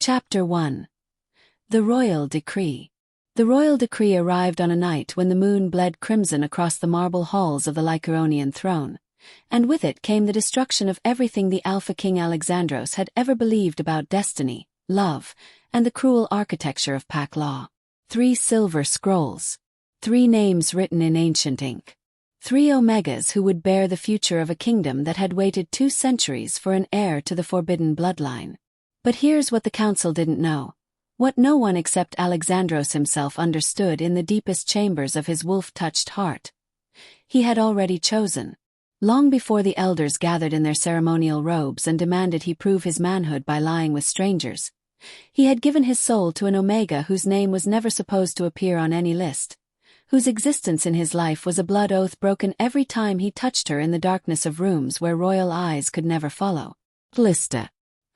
Chapter 1. The Royal Decree. The royal decree arrived on a night when the moon bled crimson across the marble halls of the Lycaonian throne, and with it came the destruction of everything the Alpha King Alexandros had ever believed about destiny, love, and the cruel architecture of pack law. 3 silver scrolls. 3 names written in ancient ink. 3 Omegas who would bear the future of a kingdom that had waited 2 centuries for an heir to the forbidden bloodline. But here's what the council didn't know. What no one except Alexandros himself understood in the deepest chambers of his wolf-touched heart. He had already chosen. Long before the elders gathered in their ceremonial robes and demanded he prove his manhood by lying with strangers, he had given his soul to an Omega whose name was never supposed to appear on any list, whose existence in his life was a blood oath broken every time he touched her in the darkness of rooms where royal eyes could never follow. Lista.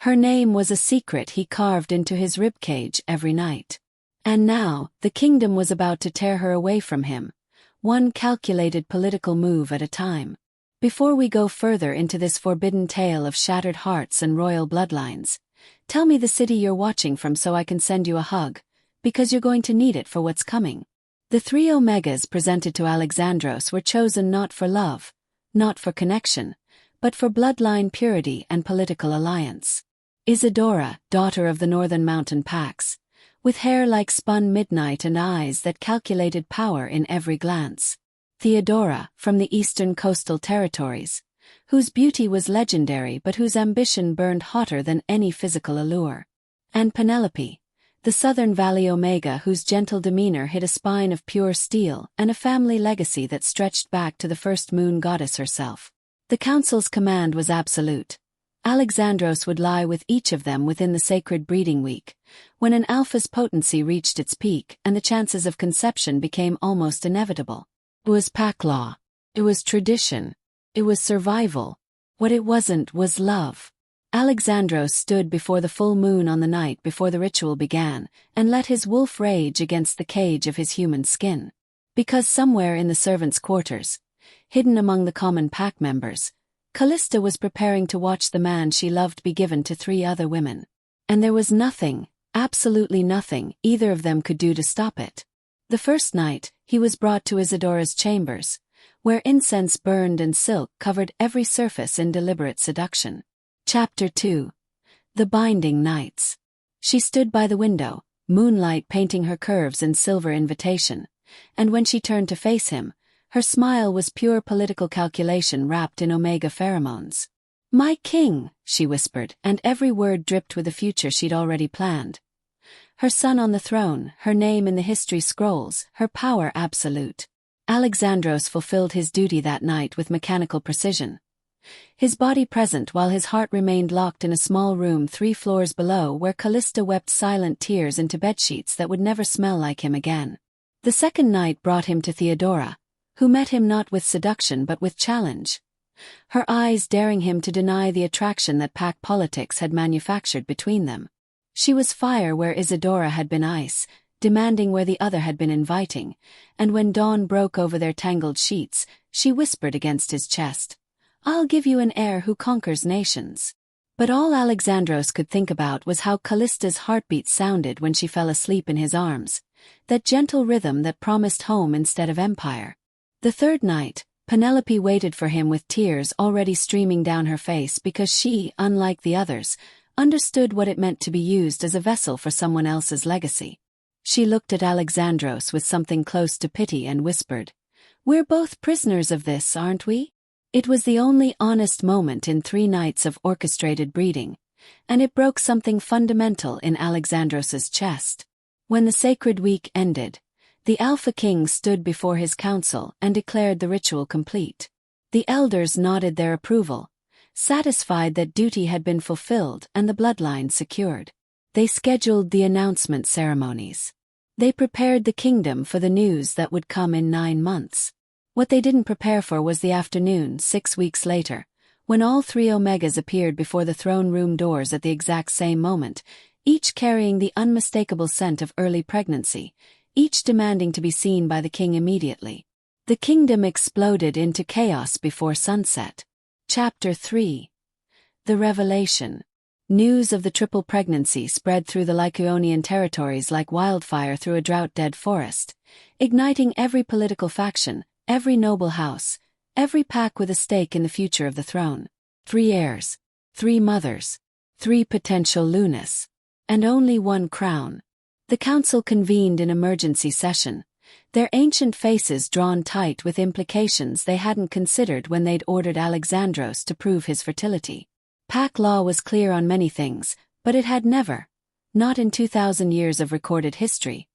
Her name was a secret he carved into his ribcage every night. And now, the kingdom was about to tear her away from him, one calculated political move at a time. Before we go further into this forbidden tale of shattered hearts and royal bloodlines, tell me the city you're watching from so I can send you a hug, because you're going to need it for what's coming. The 3 Omegas presented to Alexandros were chosen not for love, not for connection, but for bloodline purity and political alliance. Isadora, daughter of the northern mountain packs, with hair like spun midnight and eyes that calculated power in every glance. Theodora, from the eastern coastal territories, whose beauty was legendary but whose ambition burned hotter than any physical allure. And Penelope, the southern valley Omega whose gentle demeanor hid a spine of pure steel and a family legacy that stretched back to the first moon goddess herself. The council's command was absolute. Alexandros would lie with each of them within the sacred breeding week, when an alpha's potency reached its peak and the chances of conception became almost inevitable. It was pack law. It was tradition. It was survival. What it wasn't was love. Alexandros stood before the full moon on the night before the ritual began, and let his wolf rage against the cage of his human skin. Because somewhere in the servants' quarters, hidden among the common pack members, Callista was preparing to watch the man she loved be given to 3 other women. And there was nothing, absolutely nothing, either of them could do to stop it. The first night, he was brought to Isadora's chambers, where incense burned and silk covered every surface in deliberate seduction. Chapter 2. The Binding Nights. She stood by the window, moonlight painting her curves in silver invitation, and when she turned to face him, her smile was pure political calculation wrapped in Omega pheromones. "My king," she whispered, and every word dripped with the future she'd already planned. Her son on the throne, her name in the history scrolls, her power absolute. Alexandros fulfilled his duty that night with mechanical precision. His body present while his heart remained locked in a small room 3 floors below where Callista wept silent tears into bedsheets that would never smell like him again. The second night brought him to Theodora, who met him not with seduction but with challenge, her eyes daring him to deny the attraction that pack politics had manufactured between them. She was fire where Isadora had been ice, demanding where the other had been inviting, and when dawn broke over their tangled sheets, she whispered against his chest, "I'll give you an heir who conquers nations." But all Alexandros could think about was how Callista's heartbeat sounded when she fell asleep in his arms, that gentle rhythm that promised home instead of empire. The third night, Penelope waited for him with tears already streaming down her face because she, unlike the others, understood what it meant to be used as a vessel for someone else's legacy. She looked at Alexandros with something close to pity and whispered, "We're both prisoners of this, aren't we?" It was the only honest moment in 3 nights of orchestrated breeding, and it broke something fundamental in Alexandros's chest. When the sacred week ended, the Alpha King stood before his council and declared the ritual complete. The elders nodded their approval, satisfied that duty had been fulfilled and the bloodline secured. They scheduled the announcement ceremonies. They prepared the kingdom for the news that would come in 9 months. What they didn't prepare for was the afternoon 6 weeks later, when all 3 Omegas appeared before the throne room doors at the exact same moment, each carrying the unmistakable scent of early pregnancy, each demanding to be seen by the king immediately. The kingdom exploded into chaos before sunset. Chapter 3. The Revelation. News of the triple pregnancy spread through the Lycaonian territories like wildfire through a drought-dead forest, igniting every political faction, every noble house, every pack with a stake in the future of the throne. 3 heirs, 3 mothers, 3 potential lunas, and only 1 crown. The council convened in emergency session, their ancient faces drawn tight with implications they hadn't considered when they'd ordered Alexandros to prove his fertility. Pack law was clear on many things, but it had never, not in 2,000 years of recorded history,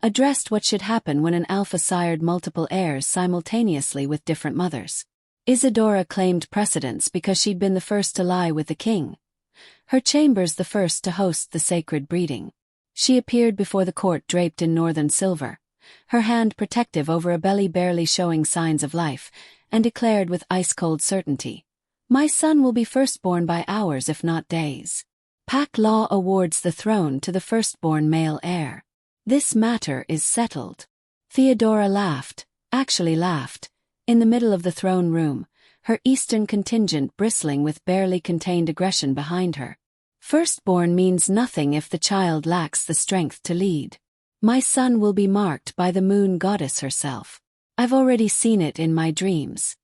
addressed what should happen when an alpha sired multiple heirs simultaneously with different mothers. Isadora claimed precedence because she'd been the first to lie with the king. Her chambers the first to host the sacred breeding. She appeared before the court draped in northern silver, her hand protective over a belly barely showing signs of life, and declared with ice-cold certainty, "My son will be firstborn by hours if not days." Pack law awards the throne to the firstborn male heir. This matter is settled. Theodora laughed, actually laughed, in the middle of the throne room, her eastern contingent bristling with barely contained aggression behind her. Firstborn means nothing if the child lacks the strength to lead. My son will be marked by the moon goddess herself. I've already seen it in my dreams.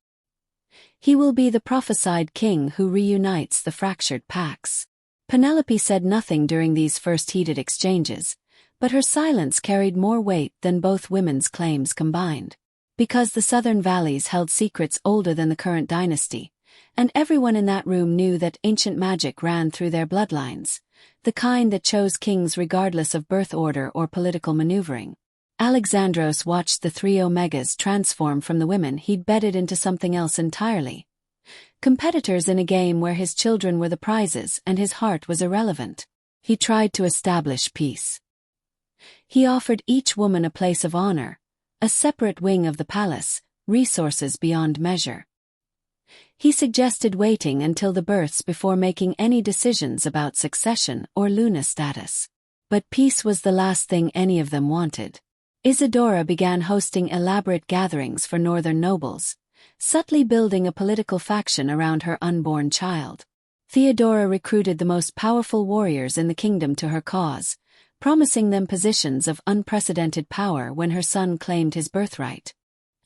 He will be the prophesied king who reunites the fractured packs. Penelope said nothing during these first heated exchanges, but her silence carried more weight than both women's claims combined. Because the southern valleys held secrets older than the current dynasty, and everyone in that room knew that ancient magic ran through their bloodlines, the kind that chose kings regardless of birth order or political maneuvering. Alexandros watched the 3 Omegas transform from the women he'd bedded into something else entirely. Competitors in a game where his children were the prizes and his heart was irrelevant. He tried to establish peace. He offered each woman a place of honor, a separate wing of the palace, resources beyond measure. He suggested waiting until the births before making any decisions about succession or Luna status. But peace was the last thing any of them wanted. Isadora began hosting elaborate gatherings for northern nobles, subtly building a political faction around her unborn child. Theodora recruited the most powerful warriors in the kingdom to her cause, promising them positions of unprecedented power when her son claimed his birthright.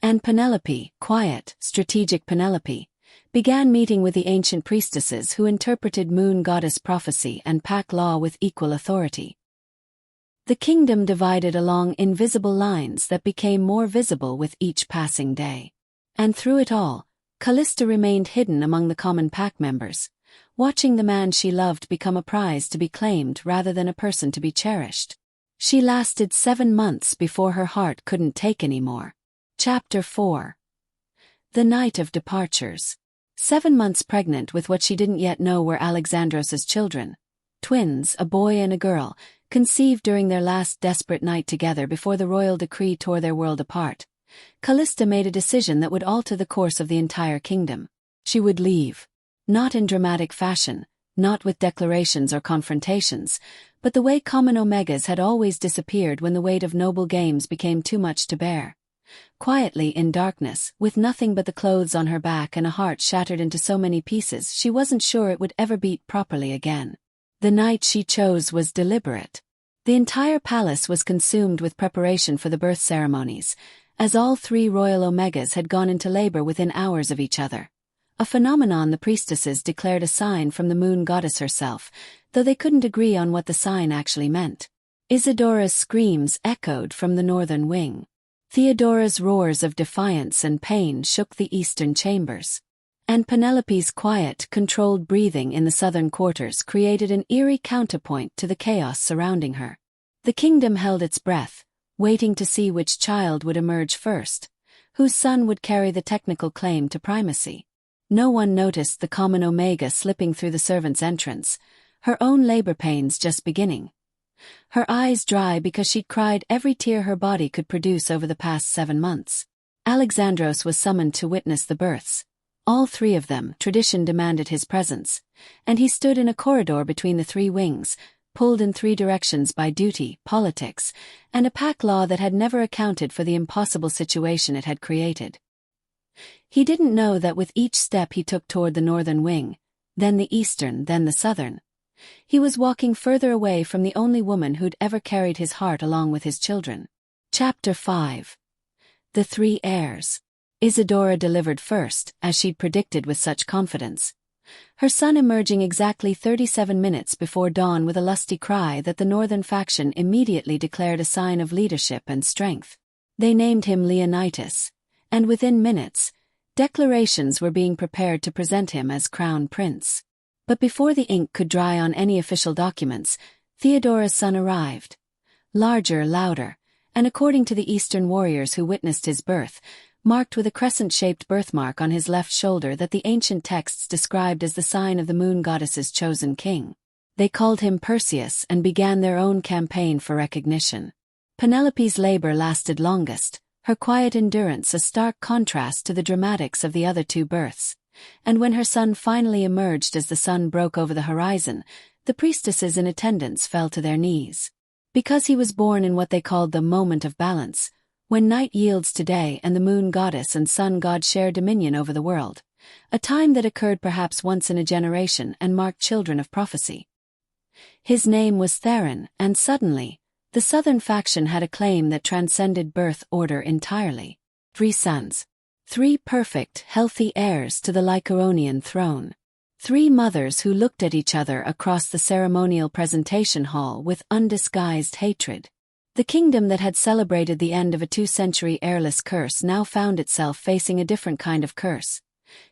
And Penelope, quiet, strategic Penelope, began meeting with the ancient priestesses who interpreted moon goddess prophecy and pack law with equal authority. The kingdom divided along invisible lines that became more visible with each passing day. And through it all, Callista remained hidden among the common pack members, watching the man she loved become a prize to be claimed rather than a person to be cherished. She lasted 7 months before her heart couldn't take any more. Chapter 4. The Night of Departures. 7 months pregnant with what she didn't yet know were Alexandros's children. Twins, a boy and a girl, conceived during their last desperate night together before the royal decree tore their world apart. Callista made a decision that would alter the course of the entire kingdom. She would leave. Not in dramatic fashion, not with declarations or confrontations, but the way common Omegas had always disappeared when the weight of noble games became too much to bear. Quietly in darkness, with nothing but the clothes on her back and a heart shattered into so many pieces she wasn't sure it would ever beat properly again. The night she chose was deliberate. The entire palace was consumed with preparation for the birth ceremonies, as all 3 royal Omegas had gone into labor within hours of each other. A phenomenon the priestesses declared a sign from the moon goddess herself, though they couldn't agree on what the sign actually meant. Isadora's screams echoed from the northern wing. Theodora's roars of defiance and pain shook the eastern chambers. And Penelope's quiet, controlled breathing in the southern quarters created an eerie counterpoint to the chaos surrounding her. The kingdom held its breath, waiting to see which child would emerge first, whose son would carry the technical claim to primacy. No one noticed the common Omega slipping through the servant's entrance, her own labor pains just beginning. Her eyes dry because she'd cried every tear her body could produce over the past 7 months. Alexandros was summoned to witness the births. All 3 of them, tradition demanded his presence, and he stood in a corridor between the 3 wings, pulled in 3 directions by duty, politics, and a pack law that had never accounted for the impossible situation it had created. He didn't know that with each step he took toward the northern wing, then the eastern, then the southern, He was walking further away from the only woman who'd ever carried his heart along with his children. Chapter 5. The Three Heirs. Isadora delivered first, as she'd predicted with such confidence. Her son emerging exactly 37 minutes before dawn with a lusty cry that the northern faction immediately declared a sign of leadership and strength. They named him Leonidas, and within minutes, declarations were being prepared to present him as crown prince. But before the ink could dry on any official documents, Theodora's son arrived. Larger, louder, and according to the Eastern warriors who witnessed his birth, marked with a crescent-shaped birthmark on his left shoulder that the ancient texts described as the sign of the moon goddess's chosen king. They called him Perseus and began their own campaign for recognition. Penelope's labor lasted longest, her quiet endurance a stark contrast to the dramatics of the other two births. And when her son finally emerged as the sun broke over the horizon, the priestesses in attendance fell to their knees. Because he was born in what they called the moment of balance, when night yields to day and the moon goddess and sun god share dominion over the world, a time that occurred perhaps once in a generation and marked children of prophecy. His name was Theron, and suddenly, the southern faction had a claim that transcended birth order entirely. 3 sons. 3 perfect, healthy heirs to the Lycaonian throne. 3 mothers who looked at each other across the ceremonial presentation hall with undisguised hatred. The kingdom that had celebrated the end of a 2-century heirless curse now found itself facing a different kind of curse.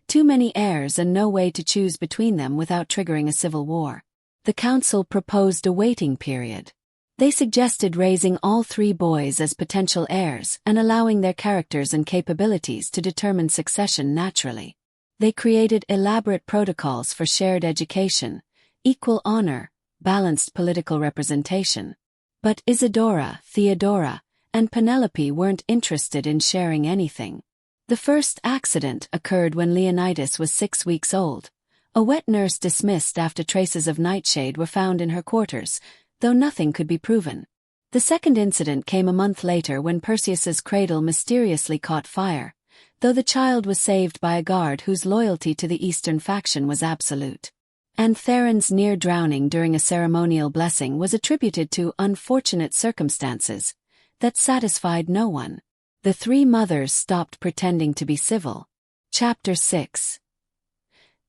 Too many heirs and no way to choose between them without triggering a civil war. The council proposed a waiting period. They suggested raising all 3 boys as potential heirs and allowing their characters and capabilities to determine succession naturally. They created elaborate protocols for shared education, equal honor, balanced political representation. But Isadora, Theodora, and Penelope weren't interested in sharing anything. The first accident occurred when Leonidas was 6 weeks old. A wet nurse dismissed after traces of nightshade were found in her quarters, though nothing could be proven. The second incident came a month later when Perseus's cradle mysteriously caught fire, though the child was saved by a guard whose loyalty to the Eastern faction was absolute. And Theron's near drowning during a ceremonial blessing was attributed to unfortunate circumstances that satisfied no one. The 3 mothers stopped pretending to be civil. Chapter 6.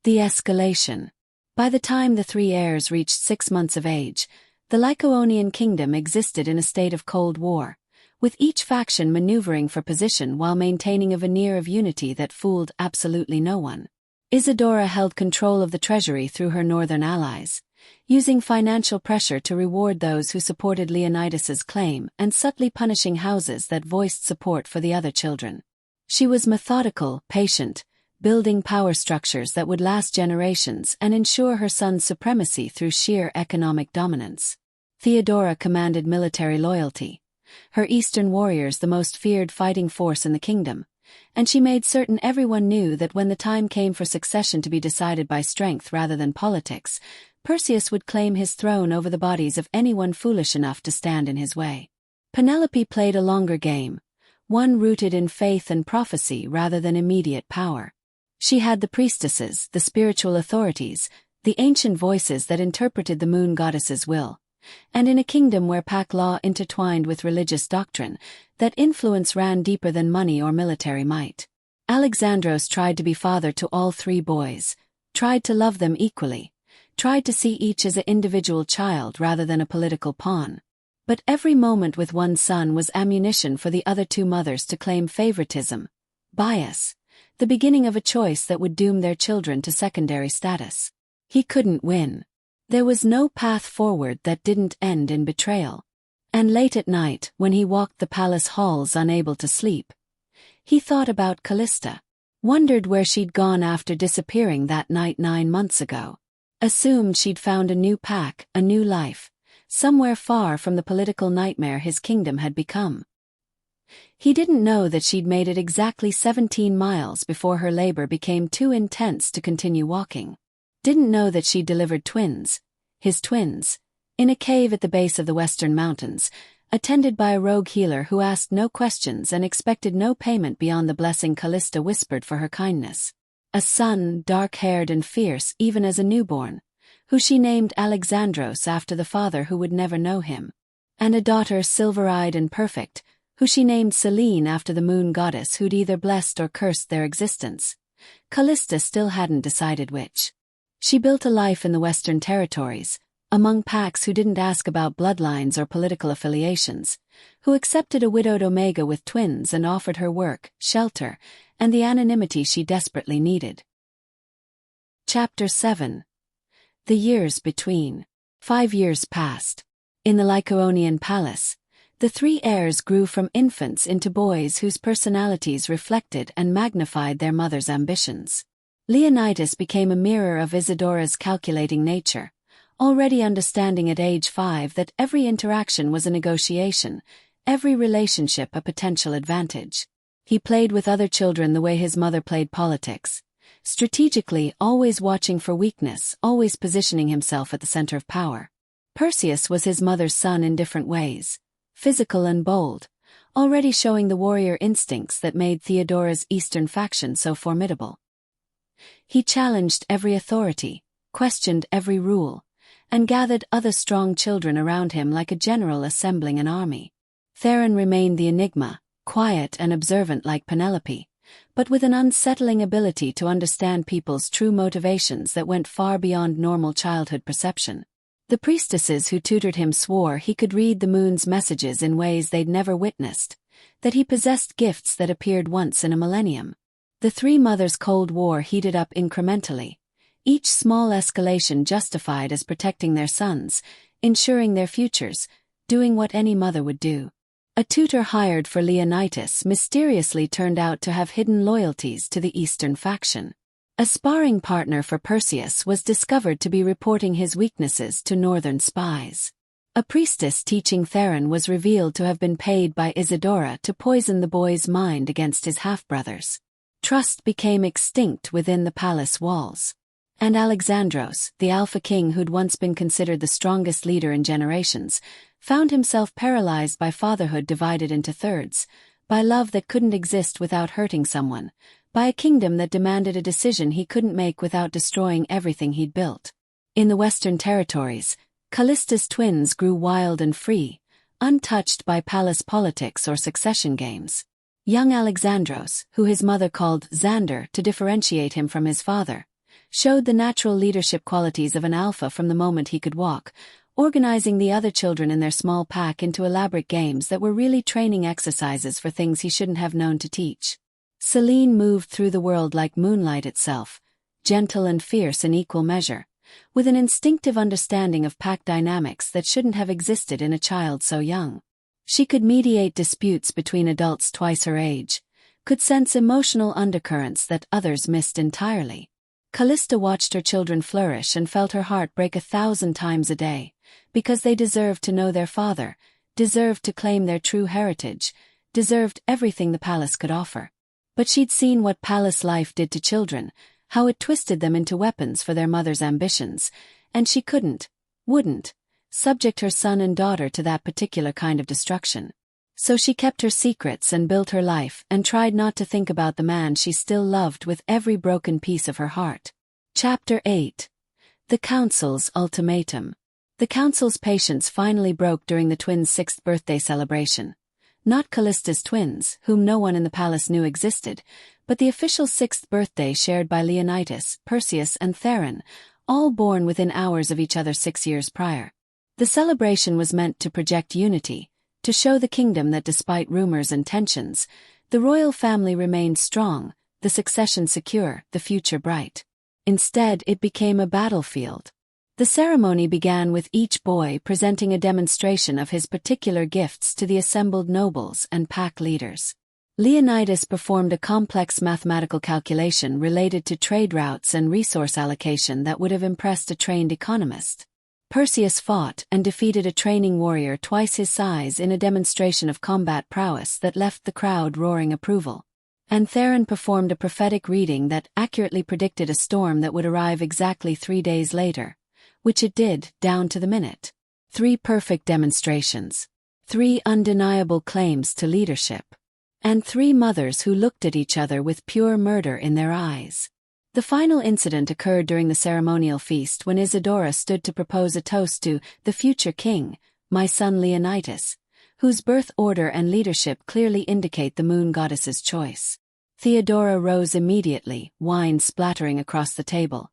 The escalation. By the time the 3 heirs reached 6 months of age, the Lycaonian kingdom existed in a state of Cold War, with each faction maneuvering for position while maintaining a veneer of unity that fooled absolutely no one. Isadora held control of the treasury through her northern allies, using financial pressure to reward those who supported Leonidas's claim and subtly punishing houses that voiced support for the other children. She was methodical, patient, building power structures that would last generations and ensure her son's supremacy through sheer economic dominance. Theodora commanded military loyalty, her Eastern warriors the most feared fighting force in the kingdom, and she made certain everyone knew that when the time came for succession to be decided by strength rather than politics, Perseus would claim his throne over the bodies of anyone foolish enough to stand in his way. Penelope played a longer game, one rooted in faith and prophecy rather than immediate power. She had the priestesses, the spiritual authorities, the ancient voices that interpreted the moon goddess's will. And in a kingdom where pack law intertwined with religious doctrine, that influence ran deeper than money or military might. Alexandros tried to be father to all 3 boys, tried to love them equally, tried to see each as an individual child rather than a political pawn. But every moment with one son was ammunition for the other 2 mothers to claim favoritism, bias, the beginning of a choice that would doom their children to secondary status. He couldn't win. There was no path forward that didn't end in betrayal. And late at night, when he walked the palace halls unable to sleep, he thought about Callista, wondered where she'd gone after disappearing that night 9 months ago, assumed she'd found a new pack, a new life, somewhere far from the political nightmare his kingdom had become. He didn't know that she'd made it exactly 17 miles before her labor became too intense to continue walking. Didn't know that she'd delivered twins, his twins, in a cave at the base of the Western Mountains, attended by a rogue healer who asked no questions and expected no payment beyond the blessing Callista whispered for her kindness. A son, dark-haired and fierce even as a newborn, who she named Alexandros after the father who would never know him, and a daughter silver-eyed and perfect, who she named Selene after the moon goddess who'd either blessed or cursed their existence. Callista still hadn't decided which. She built a life in the Western Territories, among Pax who didn't ask about bloodlines or political affiliations, who accepted a widowed Omega with twins and offered her work, shelter, and the anonymity she desperately needed. Chapter 7. The Years Between. 5 years passed. In the Lycaonian palace, the 3 heirs grew from infants into boys whose personalities reflected and magnified their mother's ambitions. Leonidas became a mirror of Isidora's calculating nature, already understanding at age 5 that every interaction was a negotiation, every relationship a potential advantage. He played with other children the way his mother played politics, strategically always watching for weakness, always positioning himself at the center of power. Perseus was his mother's son in different ways, physical and bold, already showing the warrior instincts that made Theodora's Eastern faction so formidable. He challenged every authority, questioned every rule, and gathered other strong children around him like a general assembling an army. Theron remained the enigma, quiet and observant like Penelope, but with an unsettling ability to understand people's true motivations that went far beyond normal childhood perception. The priestesses who tutored him swore he could read the moon's messages in ways they'd never witnessed, that he possessed gifts that appeared once in a millennium. The 3 mothers' Cold War heated up incrementally, each small escalation justified as protecting their sons, ensuring their futures, doing what any mother would do. A tutor hired for Leonidas mysteriously turned out to have hidden loyalties to the Eastern faction. A sparring partner for Perseus was discovered to be reporting his weaknesses to Northern spies. A priestess teaching Theron was revealed to have been paid by Isidora to poison the boy's mind against his half-brothers. Trust became extinct within the palace walls. And Alexandros, the Alpha King who'd once been considered the strongest leader in generations, found himself paralyzed by fatherhood divided into thirds, by love that couldn't exist without hurting someone, by a kingdom that demanded a decision he couldn't make without destroying everything he'd built. In the Western Territories, Callista's twins grew wild and free, untouched by palace politics or succession games. Young Alexandros, who his mother called Xander to differentiate him from his father, showed the natural leadership qualities of an alpha from the moment he could walk, organizing the other children in their small pack into elaborate games that were really training exercises for things he shouldn't have known to teach. Selene moved through the world like moonlight itself, gentle and fierce in equal measure, with an instinctive understanding of pack dynamics that shouldn't have existed in a child so young. She could mediate disputes between adults twice her age, could sense emotional undercurrents that others missed entirely. Callista watched her children flourish and felt her heart break 1,000 times a day, because they deserved to know their father, deserved to claim their true heritage, deserved everything the palace could offer. But she'd seen what palace life did to children, how it twisted them into weapons for their mother's ambitions, and she wouldn't, subject her son and daughter to that particular kind of destruction. So she kept her secrets and built her life and tried not to think about the man she still loved with every broken piece of her heart. Chapter 8. The Council's Ultimatum. The Council's patience finally broke during the twins' 6th birthday celebration. Not Callista's twins, whom no one in the palace knew existed, but the official 6th birthday shared by Leonidas, Perseus and Theron, all born within hours of each other 6 years prior. The celebration was meant to project unity, to show the kingdom that despite rumors and tensions, the royal family remained strong, the succession secure, the future bright. Instead, it became a battlefield. The ceremony began with each boy presenting a demonstration of his particular gifts to the assembled nobles and pack leaders. Leonidas performed a complex mathematical calculation related to trade routes and resource allocation that would have impressed a trained economist. Perseus fought and defeated a training warrior twice his size in a demonstration of combat prowess that left the crowd roaring approval. And Theron performed a prophetic reading that accurately predicted a storm that would arrive exactly 3 days later, which it did, down to the minute. 3 perfect demonstrations. 3 undeniable claims to leadership. And 3 mothers who looked at each other with pure murder in their eyes. The final incident occurred during the ceremonial feast when Isidora stood to propose a toast to the future king, my son Leonidas, whose birth order and leadership clearly indicate the moon goddess's choice. Theodora rose immediately, wine splattering across the table.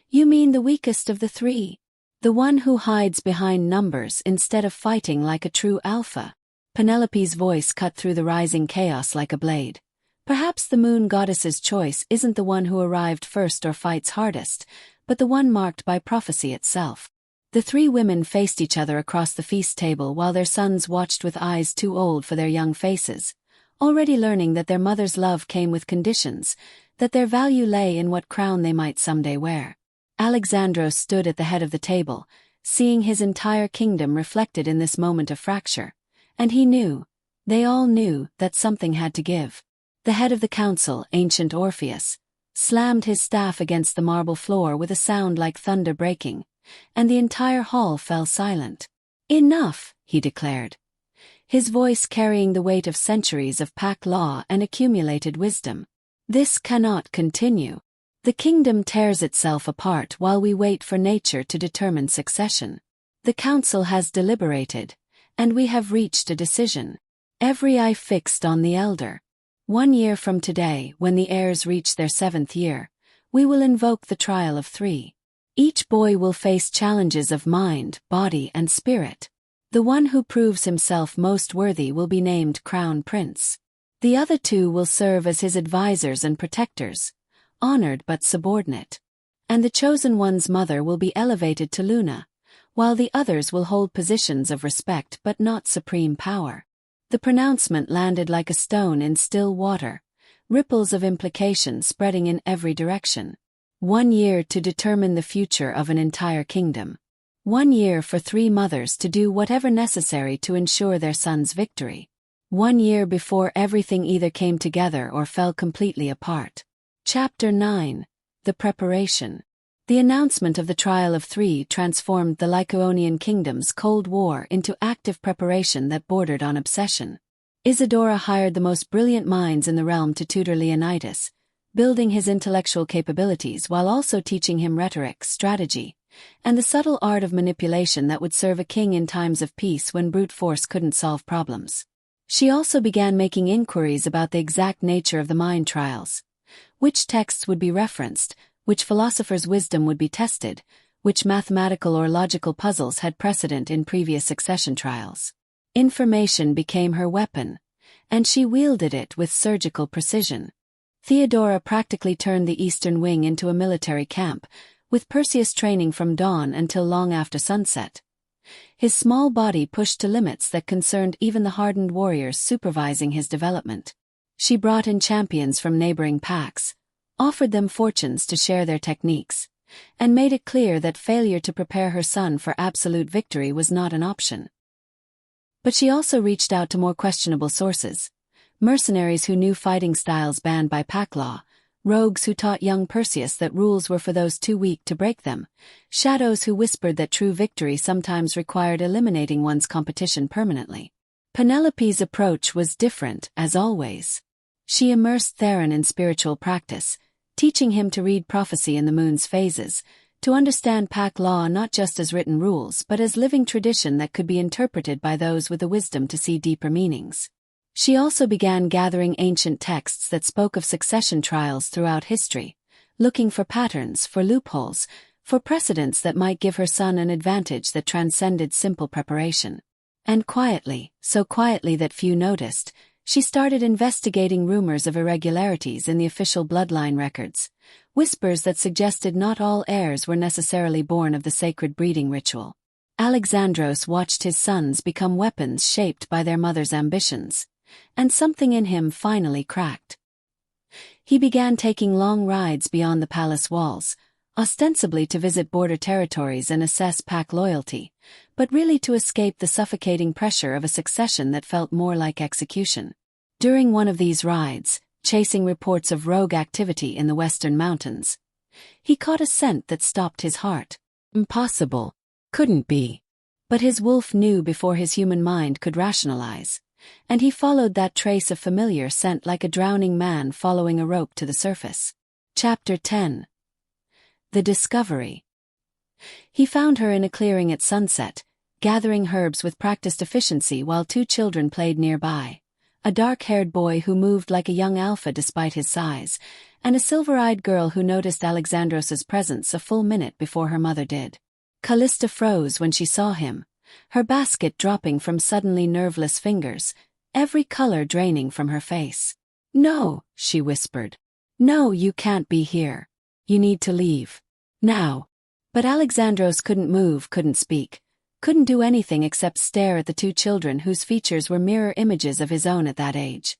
You mean the weakest of the three? The one who hides behind numbers instead of fighting like a true alpha? Penelope's voice cut through the rising chaos like a blade. Perhaps the moon goddess's choice isn't the one who arrived first or fights hardest, but the one marked by prophecy itself. The three women faced each other across the feast table while their sons watched with eyes too old for their young faces, already learning that their mother's love came with conditions, that their value lay in what crown they might someday wear. Alexandros stood at the head of the table, seeing his entire kingdom reflected in this moment of fracture, and he knew, they all knew, that something had to give. The head of the council, ancient Orpheus, slammed his staff against the marble floor with a sound like thunder breaking, and the entire hall fell silent. Enough, he declared, his voice carrying the weight of centuries of pack law and accumulated wisdom. This cannot continue. The kingdom tears itself apart while we wait for nature to determine succession. The council has deliberated, and we have reached a decision. Every eye fixed on the elder. 1 year from today, when the heirs reach their 7th year, we will invoke the trial of 3. Each boy will face challenges of mind, body, and spirit. The one who proves himself most worthy will be named Crown Prince. The other 2 will serve as his advisors and protectors, honored but subordinate. And the chosen one's mother will be elevated to Luna, while the others will hold positions of respect but not supreme power. The pronouncement landed like a stone in still water, ripples of implication spreading in every direction. 1 year to determine the future of an entire kingdom. 1 year for 3 mothers to do whatever necessary to ensure their son's victory. 1 year before everything either came together or fell completely apart. Chapter 9. The Preparation. The announcement of the trial of 3 transformed the Lycaonian kingdom's Cold War into active preparation that bordered on obsession. Isidora hired the most brilliant minds in the realm to tutor Leonidas, building his intellectual capabilities while also teaching him rhetoric, strategy, and the subtle art of manipulation that would serve a king in times of peace when brute force couldn't solve problems. She also began making inquiries about the exact nature of the mind trials. Which texts would be referenced, which philosopher's wisdom would be tested, which mathematical or logical puzzles had precedent in previous succession trials. Information became her weapon, and she wielded it with surgical precision. Theodora practically turned the Eastern Wing into a military camp, with Perseus training from dawn until long after sunset. His small body pushed to limits that concerned even the hardened warriors supervising his development. She brought in champions from neighboring packs, offered them fortunes to share their techniques, and made it clear that failure to prepare her son for absolute victory was not an option. But she also reached out to more questionable sources: mercenaries who knew fighting styles banned by pack law, rogues who taught young Perseus that rules were for those too weak to break them, shadows who whispered that true victory sometimes required eliminating one's competition permanently. Penelope's approach was different, as always. She immersed Theron in spiritual practice, teaching him to read prophecy in the moon's phases, to understand pack law not just as written rules but as living tradition that could be interpreted by those with the wisdom to see deeper meanings. She also began gathering ancient texts that spoke of succession trials throughout history, looking for patterns, for loopholes, for precedents that might give her son an advantage that transcended simple preparation. And quietly, so quietly that few noticed, she started investigating rumors of irregularities in the official bloodline records, whispers that suggested not all heirs were necessarily born of the sacred breeding ritual. Alexandros watched his sons become weapons shaped by their mother's ambitions, and something in him finally cracked. He began taking long rides beyond the palace walls, ostensibly to visit border territories and assess pack loyalty, but really to escape the suffocating pressure of a succession that felt more like execution. During one of these rides, chasing reports of rogue activity in the western mountains, he caught a scent that stopped his heart. Impossible. Couldn't be. But his wolf knew before his human mind could rationalize, and he followed that trace of familiar scent like a drowning man following a rope to the surface. Chapter 10. The Discovery. He found her in a clearing at sunset, gathering herbs with practiced efficiency while two children played nearby. A dark-haired boy who moved like a young alpha despite his size, and a silver-eyed girl who noticed Alexandros's presence a full minute before her mother did. Callista froze when she saw him, her basket dropping from suddenly nerveless fingers, every color draining from her face. "No," she whispered. "No, you can't be here. You need to leave. Now." But Alexandros couldn't move, couldn't speak, couldn't do anything except stare at the two children whose features were mirror images of his own at that age,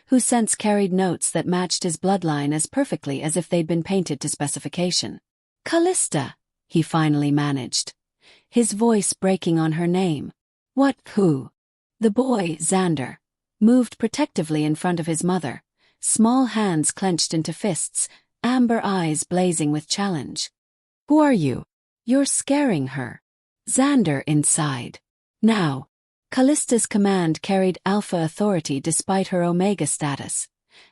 whose scents carried notes that matched his bloodline as perfectly as if they'd been painted to specification. "Callista," he finally managed, his voice breaking on her name. "What, who?" The boy, Xander, moved protectively in front of his mother, small hands clenched into fists, amber eyes blazing with challenge. "Who are you? You're scaring her." Xander inside. "Now." Callista's command carried alpha authority despite her omega status,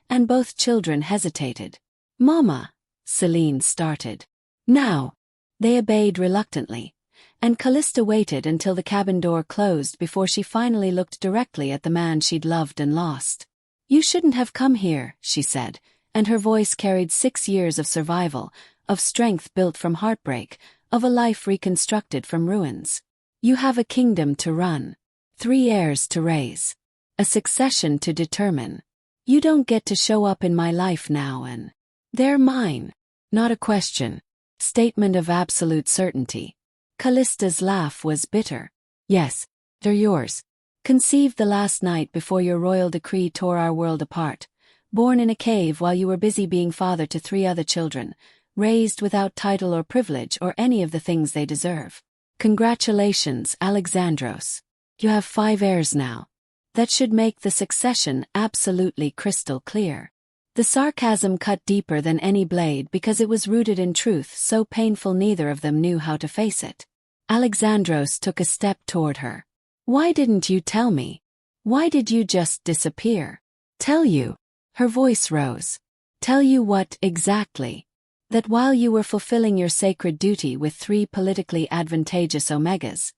and both children hesitated. "Mama," Celine started. "Now." They obeyed reluctantly, and Callista waited until the cabin door closed before she finally looked directly at the man she'd loved and lost. "You shouldn't have come here," she said, and her voice carried 6 years of survival, of strength built from heartbreak, of a life reconstructed from ruins. "You have a kingdom to run, 3 heirs to raise, a succession to determine. You don't get to show up in my life now and they're mine." Not a question. Statement of absolute certainty. Callista's laugh was bitter. "Yes, they're yours. Conceived the last night before your royal decree tore our world apart. Born in a cave while you were busy being father to 3 other children. Raised without title or privilege or any of the things they deserve. Congratulations, Alexandros. You have 5 heirs now. That should make the succession absolutely crystal clear." The sarcasm cut deeper than any blade because it was rooted in truth so painful neither of them knew how to face it. Alexandros took a step toward her. "Why didn't you tell me? Why did you just disappear?" "Tell you?" Her voice rose. "Tell you what exactly?" "That while you were fulfilling your sacred duty with 3 politically advantageous omegas,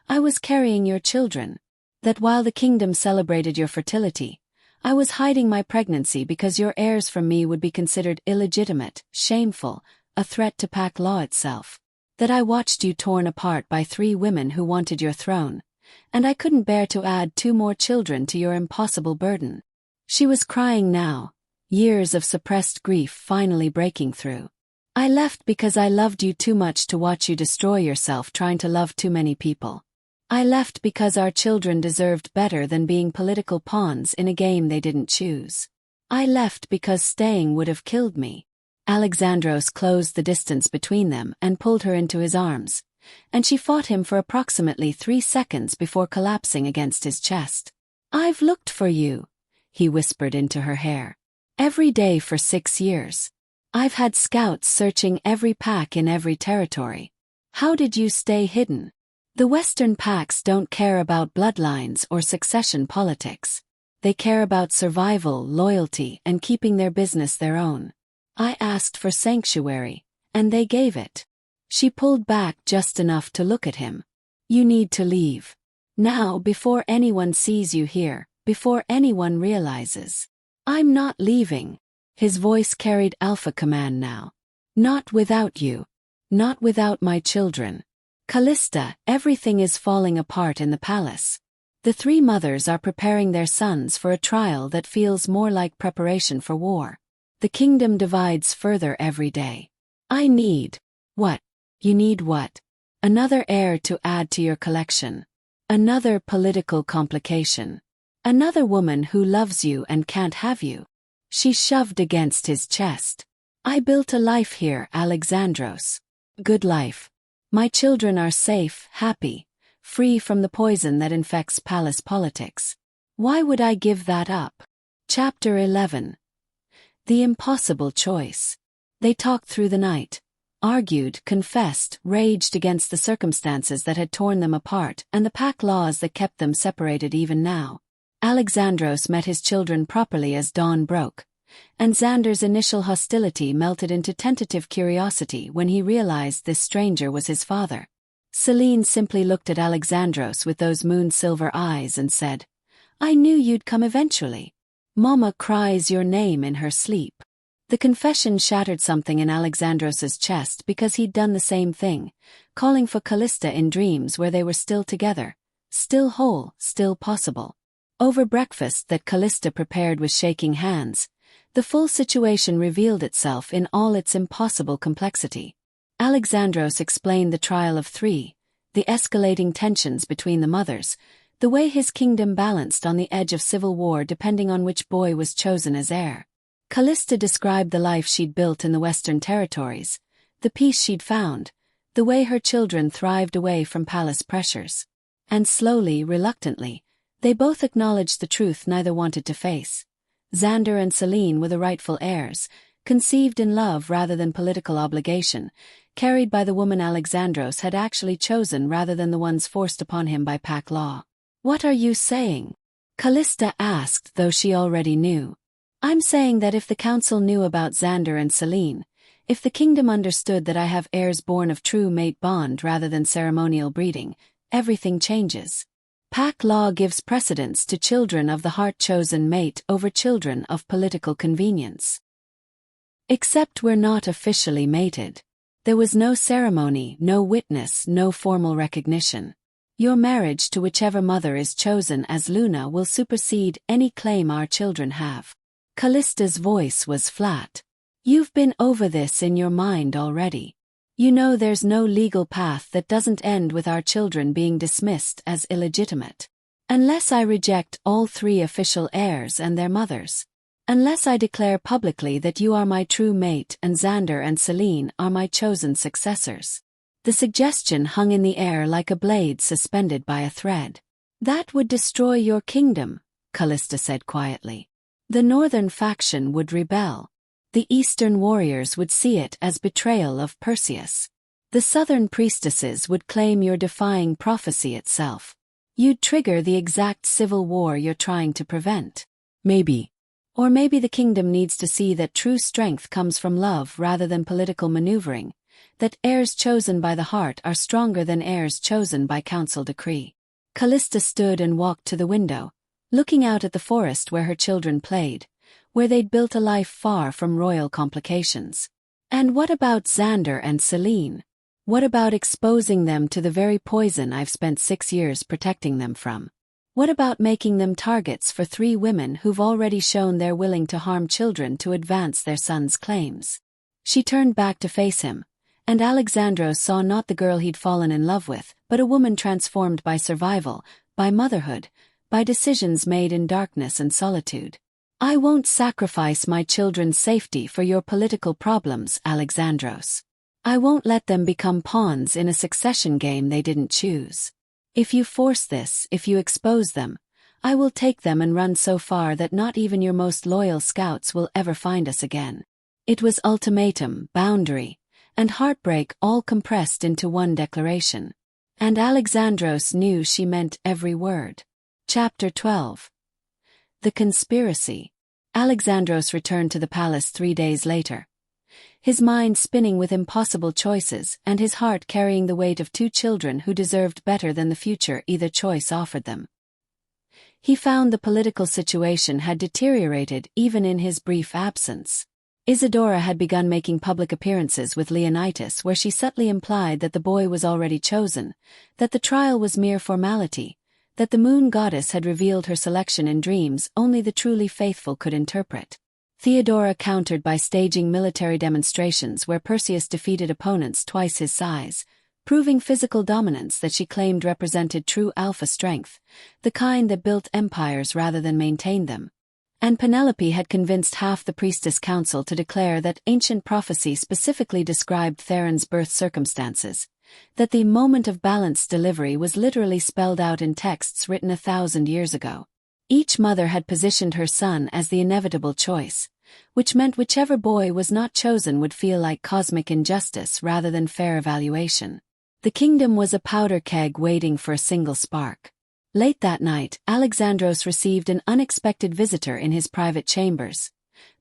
I was carrying your children. That while the kingdom celebrated your fertility, I was hiding my pregnancy because your heirs from me would be considered illegitimate, shameful, a threat to pack law itself. That I watched you torn apart by 3 women who wanted your throne, and I couldn't bear to add 2 more children to your impossible burden." She was crying now, years of suppressed grief finally breaking through. "I left because I loved you too much to watch you destroy yourself trying to love too many people. I left because our children deserved better than being political pawns in a game they didn't choose. I left because staying would have killed me." Alexandros closed the distance between them and pulled her into his arms, and she fought him for approximately 3 seconds before collapsing against his chest. "I've looked for you," he whispered into her hair. "Every day for 6 years. I've had scouts searching every pack in every territory. How did you stay hidden? The Western packs don't care about bloodlines or succession politics. They care about survival, loyalty, and keeping their business their own. I asked for sanctuary, and they gave it." She pulled back just enough to look at him. "You need to leave. Now before anyone sees you here, before anyone realizes." "I'm not leaving." His voice carried alpha command now. "Not without you. Not without my children. Callista, everything is falling apart in the palace. The 3 mothers are preparing their sons for a trial that feels more like preparation for war. The kingdom divides further every day. I need..." "What? You need what?" "Another heir to add to your collection. Another political complication. Another woman who loves you and can't have you." She shoved against his chest. "I built a life here, Alexandros. Good life. My children are safe, happy, free from the poison that infects palace politics. Why would I give that up?" Chapter 11. The Impossible Choice. They talked through the night, argued, confessed, raged against the circumstances that had torn them apart and the pack laws that kept them separated even now. Alexandros met his children properly as dawn broke, and Xander's initial hostility melted into tentative curiosity when he realized this stranger was his father. Selene simply looked at Alexandros with those moon-silver eyes and said, "I knew you'd come eventually. Mama cries your name in her sleep." The confession shattered something in Alexandros's chest because he'd done the same thing, calling for Callista in dreams where they were still together, still whole, still possible. Over breakfast that Callista prepared with shaking hands, the full situation revealed itself in all its impossible complexity. Alexandros explained the trial of three, the escalating tensions between the mothers, the way his kingdom balanced on the edge of civil war depending on which boy was chosen as heir. Callista described the life she'd built in the Western territories, the peace she'd found, the way her children thrived away from palace pressures. And slowly, reluctantly, they both acknowledged the truth neither wanted to face. Xander and Selene were the rightful heirs, conceived in love rather than political obligation, carried by the woman Alexandros had actually chosen rather than the ones forced upon him by pack law. "What are you saying?" Callista asked, though she already knew. "I'm saying that if the council knew about Xander and Selene, if the kingdom understood that I have heirs born of true mate bond rather than ceremonial breeding, everything changes. Pack law gives precedence to children of the heart-chosen mate over children of political convenience. Except we're not officially mated. There was no ceremony, no witness, no formal recognition. Your marriage to whichever mother is chosen as Luna will supersede any claim our children have." Callista's voice was flat. "You've been over this in your mind already. You know there's no legal path that doesn't end with our children being dismissed as illegitimate. Unless I reject all three official heirs and their mothers. Unless I declare publicly that you are my true mate and Xander and Selene are my chosen successors." The suggestion hung in the air like a blade suspended by a thread. "That would destroy your kingdom," Callista said quietly. "The northern faction would rebel. The eastern warriors would see it as betrayal of Perseus. The southern priestesses would claim you're defying prophecy itself. You'd trigger the exact civil war you're trying to prevent. Maybe. Or maybe the kingdom needs to see that true strength comes from love rather than political maneuvering, that heirs chosen by the heart are stronger than heirs chosen by council decree." Callista stood and walked to the window, looking out at the forest where her children played, where they'd built a life far from royal complications. "And what about Xander and Selene? What about exposing them to the very poison I've spent 6 years protecting them from? What about making them targets for 3 women who've already shown they're willing to harm children to advance their son's claims?" She turned back to face him, and Alexandros saw not the girl he'd fallen in love with, but a woman transformed by survival, by motherhood, by decisions made in darkness and solitude. "I won't sacrifice my children's safety for your political problems, Alexandros. I won't let them become pawns in a succession game they didn't choose. If you force this, if you expose them, I will take them and run so far that not even your most loyal scouts will ever find us again." It was ultimatum, boundary, and heartbreak all compressed into one declaration. And Alexandros knew she meant every word. Chapter 12. The Conspiracy. Alexandros returned to the palace 3 days later. His mind spinning with impossible choices and his heart carrying the weight of 2 children who deserved better than the future either choice offered them. He found the political situation had deteriorated even in his brief absence. Isadora had begun making public appearances with Leonidas where she subtly implied that the boy was already chosen, that the trial was mere formality, that the moon goddess had revealed her selection in dreams only the truly faithful could interpret. Theodora countered by staging military demonstrations where Perseus defeated opponents twice his size, proving physical dominance that she claimed represented true alpha strength, the kind that built empires rather than maintained them. And Penelope had convinced half the priestess council to declare that ancient prophecy specifically described Theron's birth circumstances, that the moment of balanced delivery was literally spelled out in texts written 1,000 years ago. Each mother had positioned her son as the inevitable choice, which meant whichever boy was not chosen would feel like cosmic injustice rather than fair evaluation. The kingdom was a powder keg waiting for a single spark. Late that night, Alexandros received an unexpected visitor in his private chambers.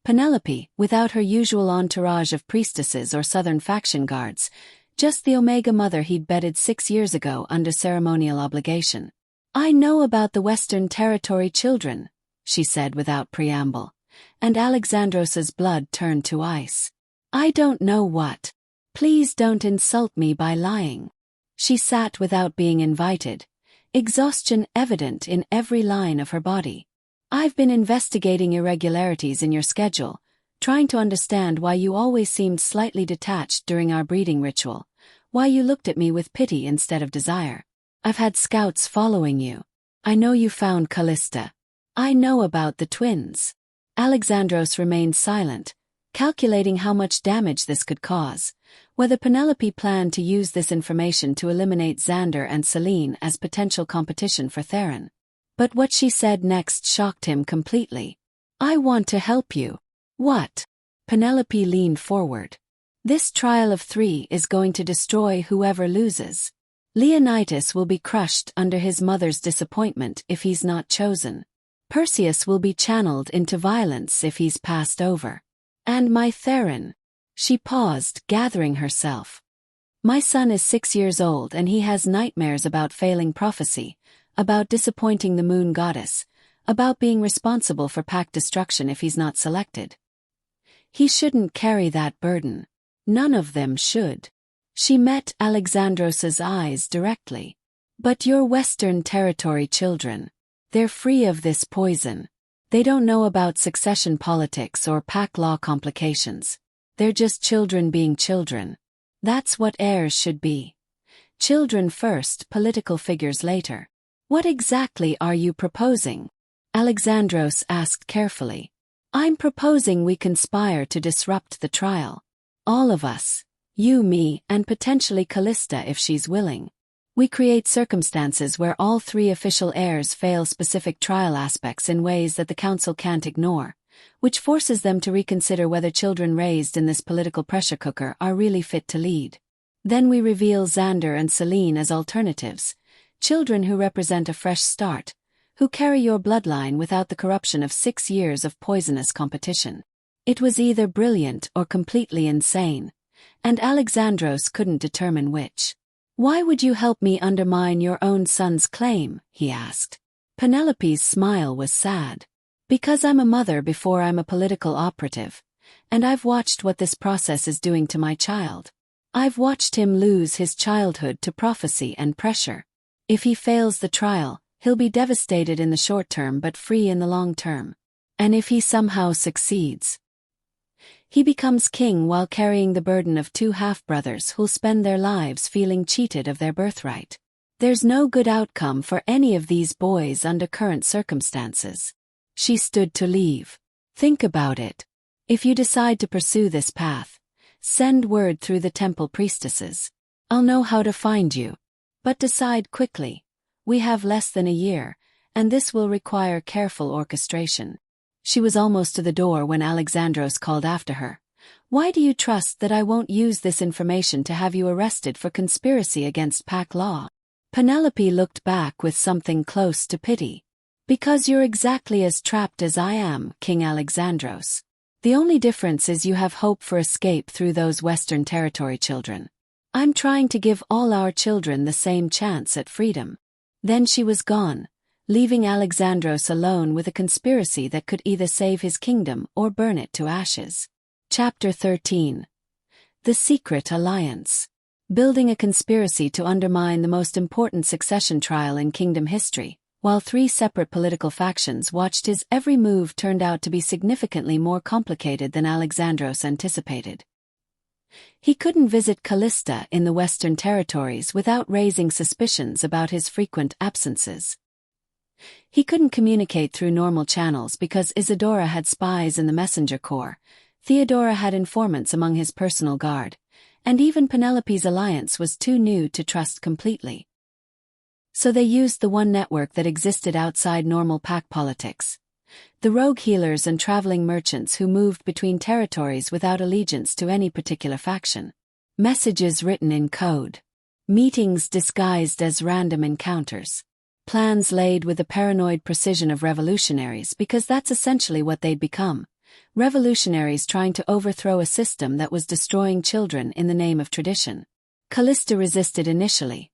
Penelope, without her usual entourage of priestesses or southern faction guards, just the Omega mother he'd bedded 6 years ago under ceremonial obligation. "I know about the Western Territory children," she said without preamble, and Alexandros's blood turned to ice. "I don't know what. Please don't insult me by lying." She sat without being invited, exhaustion evident in every line of her body. "I've been investigating irregularities in your schedule, trying to understand why you always seemed slightly detached during our breeding ritual, why you looked at me with pity instead of desire. I've had scouts following you. I know you found Callista. I know about the twins." Alexandros remained silent, calculating how much damage this could cause, whether Penelope planned to use this information to eliminate Xander and Selene as potential competition for Theron. But what she said next shocked him completely. "I want to help you." "What?" Penelope leaned forward. "This trial of 3 is going to destroy whoever loses. Leonidas will be crushed under his mother's disappointment if he's not chosen. Perseus will be channeled into violence if he's passed over. And my Theron." She paused, gathering herself. "My son is 6 years old and he has nightmares about failing prophecy, about disappointing the moon goddess, about being responsible for pack destruction if he's not selected. He shouldn't carry that burden. None of them should." She met Alexandros's eyes directly. "But your Western Territory children. They're free of this poison. They don't know about succession politics or pack law complications. They're just children being children. That's what heirs should be. Children first, political figures later." "What exactly are you proposing?" Alexandros asked carefully. "I'm proposing we conspire to disrupt the trial. All of us. You, me, and potentially Callista if she's willing. We create circumstances where all 3 official heirs fail specific trial aspects in ways that the council can't ignore, which forces them to reconsider whether children raised in this political pressure cooker are really fit to lead. Then we reveal Xander and Selene as alternatives, children who represent a fresh start, who carry your bloodline without the corruption of 6 years of poisonous competition." It was either brilliant or completely insane, and Alexandros couldn't determine which. "Why would you help me undermine your own son's claim?" he asked. Penelope's smile was sad. "Because I'm a mother before I'm a political operative, and I've watched what this process is doing to my child. I've watched him lose his childhood to prophecy and pressure. If he fails the trial, he'll be devastated in the short term but free in the long term. And if he somehow succeeds, he becomes king while carrying the burden of 2 half-brothers who'll spend their lives feeling cheated of their birthright. There's no good outcome for any of these boys under current circumstances." She stood to leave. "Think about it. If you decide to pursue this path, send word through the temple priestesses. I'll know how to find you. But decide quickly. We have less than a year, and this will require careful orchestration." She was almost to the door when Alexandros called after her. "Why do you trust that I won't use this information to have you arrested for conspiracy against pack law?" Penelope looked back with something close to pity. "Because you're exactly as trapped as I am, King Alexandros. The only difference is you have hope for escape through those Western Territory children. I'm trying to give all our children the same chance at freedom." Then she was gone, leaving Alexandros alone with a conspiracy that could either save his kingdom or burn it to ashes. Chapter 13. The Secret Alliance. Building a conspiracy to undermine the most important succession trial in kingdom history, while 3 separate political factions watched his every move, turned out to be significantly more complicated than Alexandros anticipated. He couldn't visit Callista in the Western Territories without raising suspicions about his frequent absences. He couldn't communicate through normal channels because Isadora had spies in the messenger corps, Theodora had informants among his personal guard, and even Penelope's alliance was too new to trust completely. So they used the one network that existed outside normal pack politics. The rogue healers and traveling merchants who moved between territories without allegiance to any particular faction. Messages written in code. Meetings disguised as random encounters. Plans laid with the paranoid precision of revolutionaries because that's essentially what they'd become, revolutionaries trying to overthrow a system that was destroying children in the name of tradition. Callista resisted initially,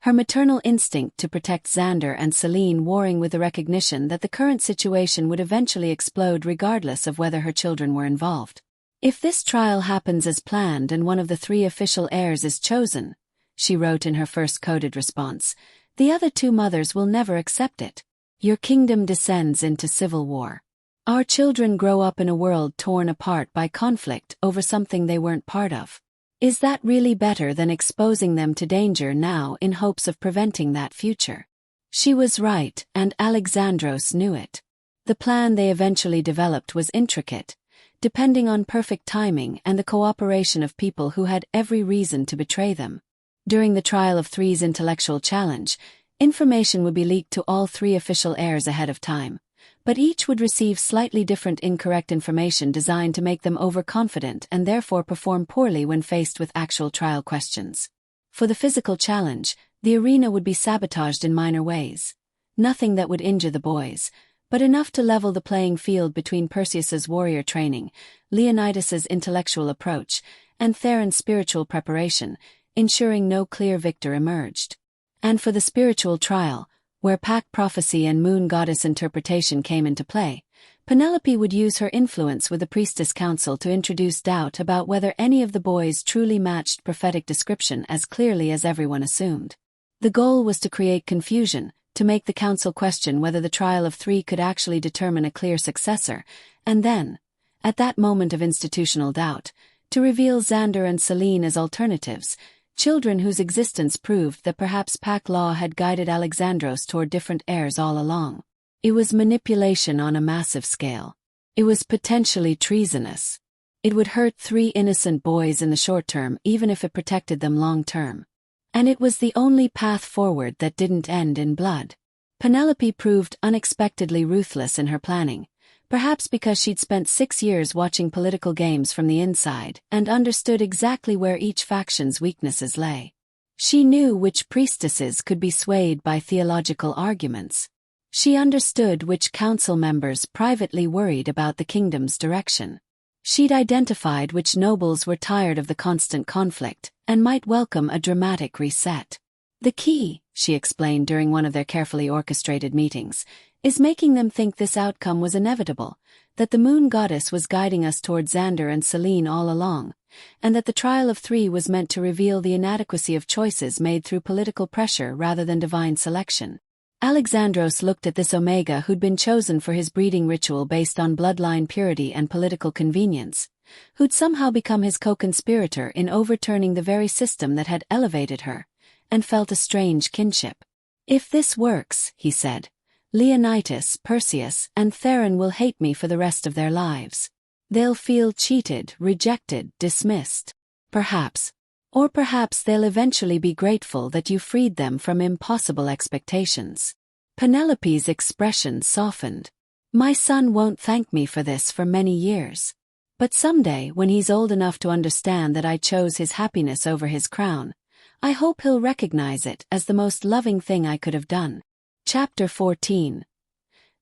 her maternal instinct to protect Xander and Selene warring with the recognition that the current situation would eventually explode regardless of whether her children were involved. "If this trial happens as planned and one of the 3 official heirs is chosen," she wrote in her first coded response, "the other 2 mothers will never accept it. Your kingdom descends into civil war. Our children grow up in a world torn apart by conflict over something they weren't part of. Is that really better than exposing them to danger now in hopes of preventing that future?" She was right, and Alexandros knew it. The plan they eventually developed was intricate, depending on perfect timing and the cooperation of people who had every reason to betray them. During the trial of 3's intellectual challenge, information would be leaked to all 3 official heirs ahead of time, but each would receive slightly different incorrect information designed to make them overconfident and therefore perform poorly when faced with actual trial questions. For the physical challenge, the arena would be sabotaged in minor ways. Nothing that would injure the boys, but enough to level the playing field between Perseus's warrior training, Leonidas's intellectual approach, and Theron's spiritual preparation, ensuring no clear victor emerged. And for the spiritual trial, where Pack prophecy and moon goddess interpretation came into play, Penelope would use her influence with the priestess council to introduce doubt about whether any of the boys truly matched prophetic description as clearly as everyone assumed. The goal was to create confusion, to make the council question whether the trial of 3 could actually determine a clear successor, and then, at that moment of institutional doubt, to reveal Xander and Selene as alternatives, children whose existence proved that perhaps Pack law had guided Alexandros toward different heirs all along. It was manipulation on a massive scale. It was potentially treasonous. It would hurt 3 innocent boys in the short term even if it protected them long term. And it was the only path forward that didn't end in blood. Penelope proved unexpectedly ruthless in her planning, perhaps because she'd spent 6 years watching political games from the inside and understood exactly where each faction's weaknesses lay. She knew which priestesses could be swayed by theological arguments. She understood which council members privately worried about the kingdom's direction. She'd identified which nobles were tired of the constant conflict and might welcome a dramatic reset. "The key," she explained during one of their carefully orchestrated meetings, "is making them think this outcome was inevitable, that the moon goddess was guiding us toward Xander and Selene all along, and that the trial of 3 was meant to reveal the inadequacy of choices made through political pressure rather than divine selection." Alexandros looked at this Omega who'd been chosen for his breeding ritual based on bloodline purity and political convenience, who'd somehow become his co-conspirator in overturning the very system that had elevated her, and felt a strange kinship. "If this works," he said, "Leonidas, Perseus, and Theron will hate me for the rest of their lives. They'll feel cheated, rejected, dismissed. Perhaps. Or perhaps they'll eventually be grateful that you freed them from impossible expectations." Penelope's expression softened. "My son won't thank me for this for many years. But someday, when he's old enough to understand that I chose his happiness over his crown, I hope he'll recognize it as the most loving thing I could have done." Chapter 14.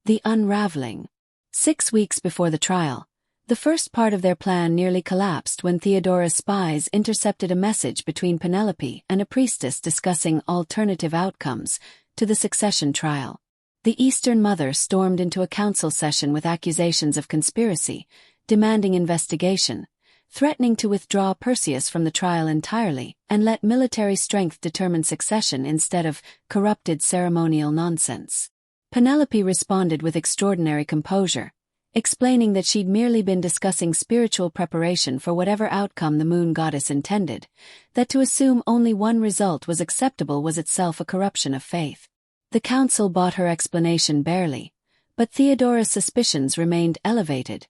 The Unraveling. 6 weeks before the trial, the first part of their plan nearly collapsed when Theodora's spies intercepted a message between Penelope and a priestess discussing alternative outcomes to the succession trial. The Eastern Mother stormed into a council session with accusations of conspiracy, demanding investigation, threatening to withdraw Perseus from the trial entirely and let military strength determine succession instead of corrupted ceremonial nonsense. Penelope responded with extraordinary composure, explaining that she'd merely been discussing spiritual preparation for whatever outcome the moon goddess intended, that to assume only one result was acceptable was itself a corruption of faith. The council bought her explanation barely, but Theodora's suspicions remained elevated,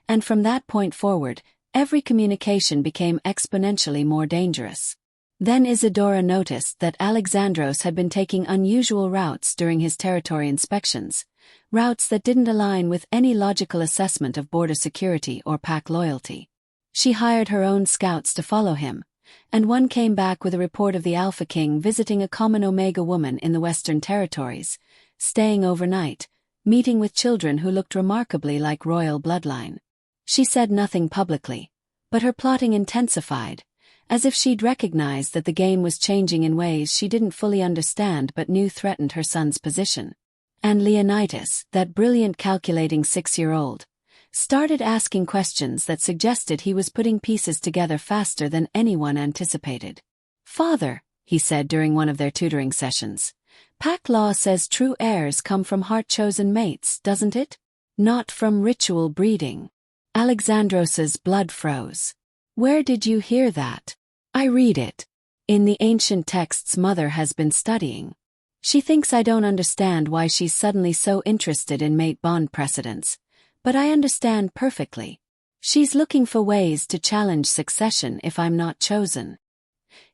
and from that point forward, every communication became exponentially more dangerous. Then Isidora noticed that Alexandros had been taking unusual routes during his territory inspections, routes that didn't align with any logical assessment of border security or pack loyalty. She hired her own scouts to follow him, and one came back with a report of the Alpha King visiting a common Omega woman in the Western Territories, staying overnight, meeting with children who looked remarkably like royal bloodline. She said nothing publicly, but her plotting intensified, as if she'd recognized that the game was changing in ways she didn't fully understand but knew threatened her son's position. And Leonidas, that brilliant calculating 6-year-old, started asking questions that suggested he was putting pieces together faster than anyone anticipated. "Father," he said during one of their tutoring sessions, "Pack law says true heirs come from heart-chosen mates, doesn't it? Not from ritual breeding." Alexandros's blood froze. "Where did you hear that?" "I read it in the ancient texts Mother has been studying. She thinks I don't understand why she's suddenly so interested in mate bond precedents, but I understand perfectly. She's looking for ways to challenge succession if I'm not chosen."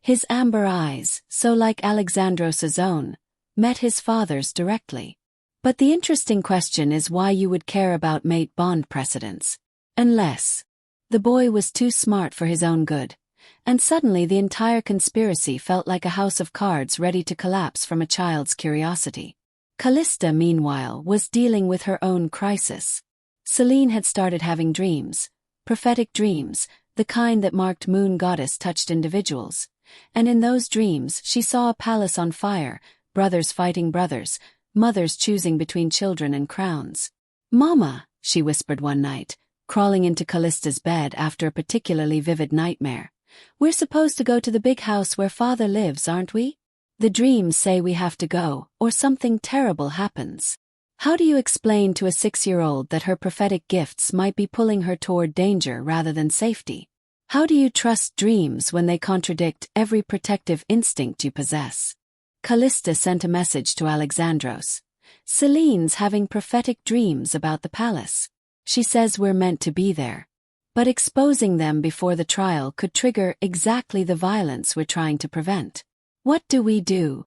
His amber eyes, so like Alexandros's own, met his father's directly. "But the interesting question is why you would care about mate bond precedents. Unless..." The boy was too smart for his own good, and suddenly the entire conspiracy felt like a house of cards ready to collapse from a child's curiosity. Callista, meanwhile, was dealing with her own crisis. Selene had started having dreams, prophetic dreams, the kind that marked moon goddess-touched individuals, and in those dreams she saw a palace on fire, brothers fighting brothers, mothers choosing between children and crowns. "Mama," she whispered one night, crawling into Callista's bed after a particularly vivid nightmare, "we're supposed to go to the big house where Father lives, aren't we? The dreams say we have to go, or something terrible happens." How do you explain to a 6-year-old that her prophetic gifts might be pulling her toward danger rather than safety? How do you trust dreams when they contradict every protective instinct you possess? Callista sent a message to Alexandros. "Selene's having prophetic dreams about the palace. She says we're meant to be there. But exposing them before the trial could trigger exactly the violence we're trying to prevent. What do we do?"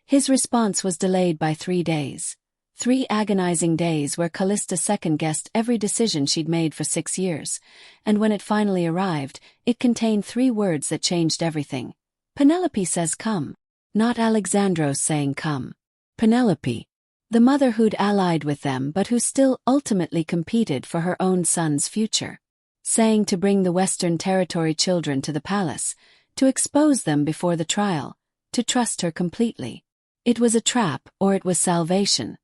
His response was delayed by 3 days. 3 agonizing days where Callista second-guessed every decision she'd made for 6 years, and when it finally arrived, it contained 3 words that changed everything. "Penelope says come." Not Alexandros saying come. Penelope. The mother who'd allied with them but who still ultimately competed for her own son's future. Saying to bring the Western Territory children to the palace, to expose them before the trial, to trust her completely. It was a trap or it was salvation,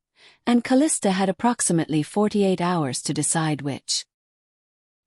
and Callista had approximately 48 hours to decide which.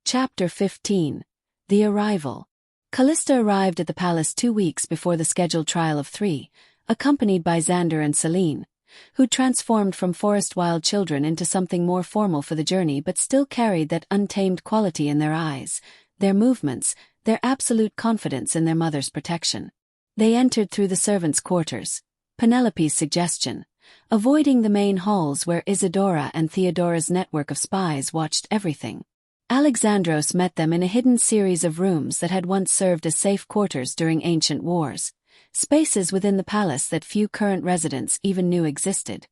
Chapter 15. The Arrival. Callista arrived at the palace 2 weeks before the scheduled trial of 3, accompanied by Xander and Selene, who transformed from forest wild children into something more formal for the journey but still carried that untamed quality in their eyes, their movements, their absolute confidence in their mother's protection. They entered through the servants' quarters, Penelope's suggestion, avoiding the main halls where Isadora and Theodora's network of spies watched everything. Alexandros met them in a hidden series of rooms that had once served as safe quarters during ancient wars, spaces within the palace that few current residents even knew existed.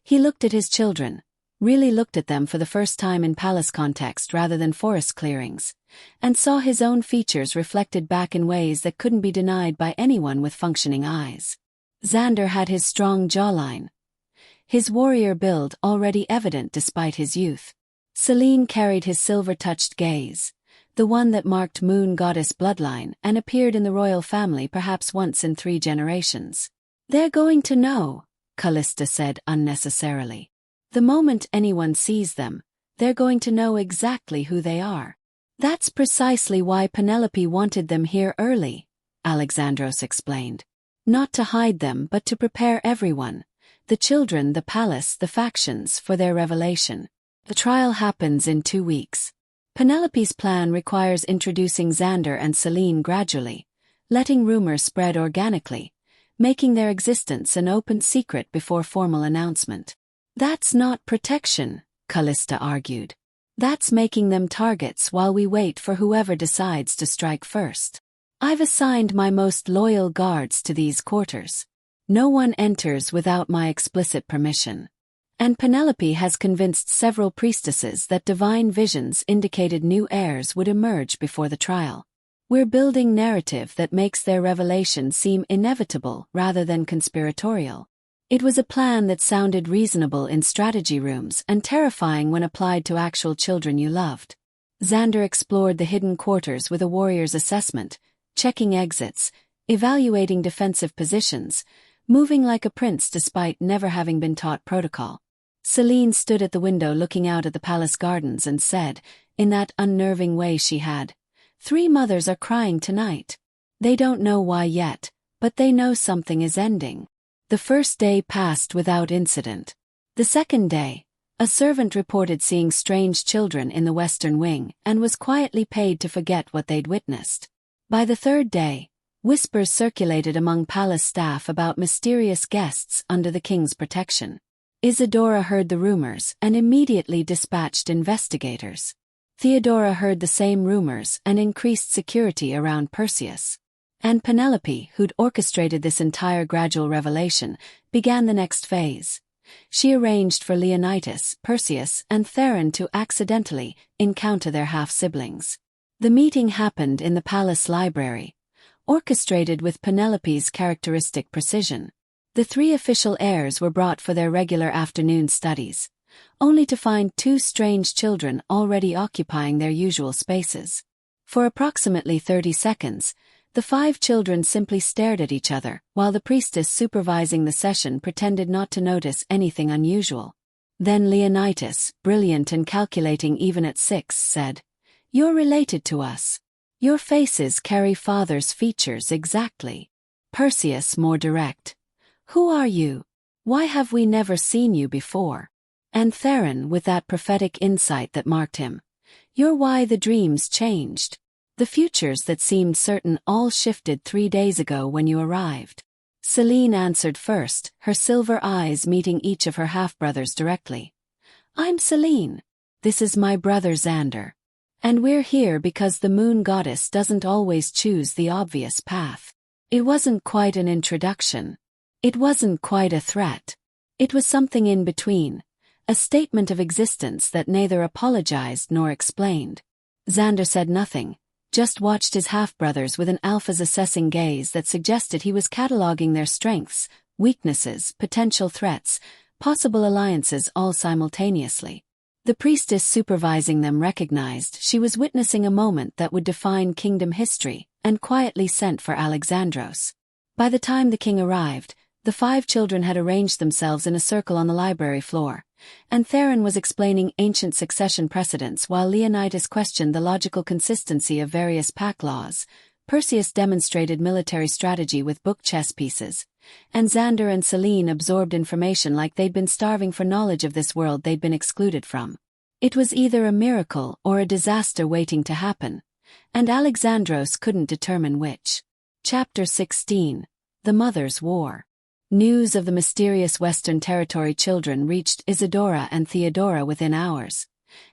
He looked at his children, really looked at them for the first time in palace context rather than forest clearings, and saw his own features reflected back in ways that couldn't be denied by anyone with functioning eyes. Xander had his strong jawline, his warrior build already evident despite his youth. Selene carried his silver-touched gaze, the one that marked moon goddess bloodline and appeared in the royal family perhaps once in 3 generations. "They're going to know," Callista said unnecessarily. "The moment anyone sees them, they're going to know exactly who they are. That's precisely why Penelope wanted them here early," Alexandros explained. "Not to hide them but to prepare everyone, the children, the palace, the factions, for their revelation. The trial happens in 2 weeks. Penelope's plan requires introducing Xander and Selene gradually, letting rumors spread organically, making their existence an open secret before formal announcement. That's not protection, Callista argued. That's making them targets while we wait for whoever decides to strike first. I've assigned my most loyal guards to these quarters. No one enters without my explicit permission. And Penelope has convinced several priestesses that divine visions indicated new heirs would emerge before the trial. We're building narrative that makes their revelation seem inevitable rather than conspiratorial. It was a plan that sounded reasonable in strategy rooms and terrifying when applied to actual children you loved. Xander explored the hidden quarters with a warrior's assessment, checking exits, evaluating defensive positions, moving like a prince despite never having been taught protocol. Celine stood at the window looking out at the palace gardens and said, in that unnerving way she had, "3 mothers are crying tonight. They don't know why yet, but they know something is ending." The first day passed without incident. The second day, a servant reported seeing strange children in the western wing and was quietly paid to forget what they'd witnessed. By the third day, whispers circulated among palace staff about mysterious guests under the king's protection. Isadora heard the rumors and immediately dispatched investigators. Theodora heard the same rumors and increased security around Perseus. And Penelope, who'd orchestrated this entire gradual revelation, began the next phase. She arranged for Leonidas, Perseus, and Theron to accidentally encounter their half-siblings. The meeting happened in the palace library, orchestrated with Penelope's characteristic precision. The 3 official heirs were brought for their regular afternoon studies, only to find 2 strange children already occupying their usual spaces. For approximately 30 seconds, the 5 children simply stared at each other, while the priestess supervising the session pretended not to notice anything unusual. Then Leonidas, brilliant and calculating even at 6, said, "You're related to us. Your faces carry father's features exactly." Perseus, more direct, "Who are you? Why have we never seen you before?" And Theron, with that prophetic insight that marked him, "You're why the dreams changed. The futures that seemed certain all shifted 3 days ago when you arrived." Celine answered first, her silver eyes meeting each of her half-brothers directly. "I'm Celine. This is my brother Xander. And we're here because the moon goddess doesn't always choose the obvious path." It wasn't quite an introduction. It wasn't quite a threat. It was something in between, a statement of existence that neither apologized nor explained. Xander said nothing, just watched his half-brothers with an alpha's assessing gaze that suggested he was cataloging their strengths, weaknesses, potential threats, possible alliances all simultaneously. The priestess supervising them recognized she was witnessing a moment that would define kingdom history, and quietly sent for Alexandros. By the time the king arrived, the 5 children had arranged themselves in a circle on the library floor, and Theron was explaining ancient succession precedents while Leonidas questioned the logical consistency of various pack laws. Perseus demonstrated military strategy with book chess pieces, and Xander and Celine absorbed information like they'd been starving for knowledge of this world they'd been excluded from. It was either a miracle or a disaster waiting to happen, and Alexandros couldn't determine which. Chapter 16. The Mother's War. News of the mysterious Western Territory children reached Isadora and Theodora within hours,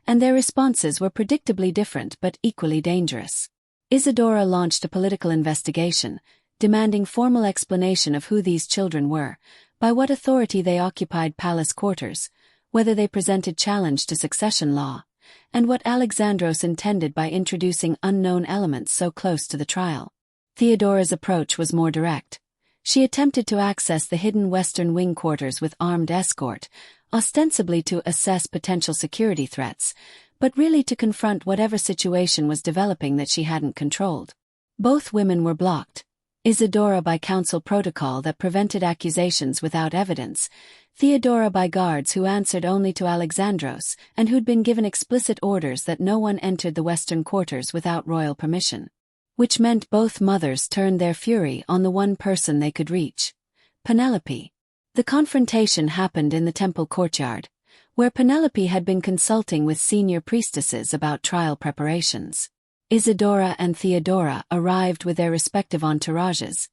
and their responses were predictably different but equally dangerous. Isadora launched a political investigation, demanding formal explanation of who these children were, by what authority they occupied palace quarters, whether they presented challenge to succession law, and what Alexandros intended by introducing unknown elements so close to the trial. Theodora's approach was more direct. She attempted to access the hidden Western Wing quarters with armed escort, ostensibly to assess potential security threats, but really to confront whatever situation was developing that she hadn't controlled. Both women were blocked. Isadora by council protocol that prevented accusations without evidence, Theodora by guards who answered only to Alexandros and who'd been given explicit orders that no one entered the Western quarters without royal permission. Which meant both mothers turned their fury on the one person they could reach, Penelope. The confrontation happened in the temple courtyard, where Penelope had been consulting with senior priestesses about trial preparations. Isadora and Theodora arrived with their respective entourages,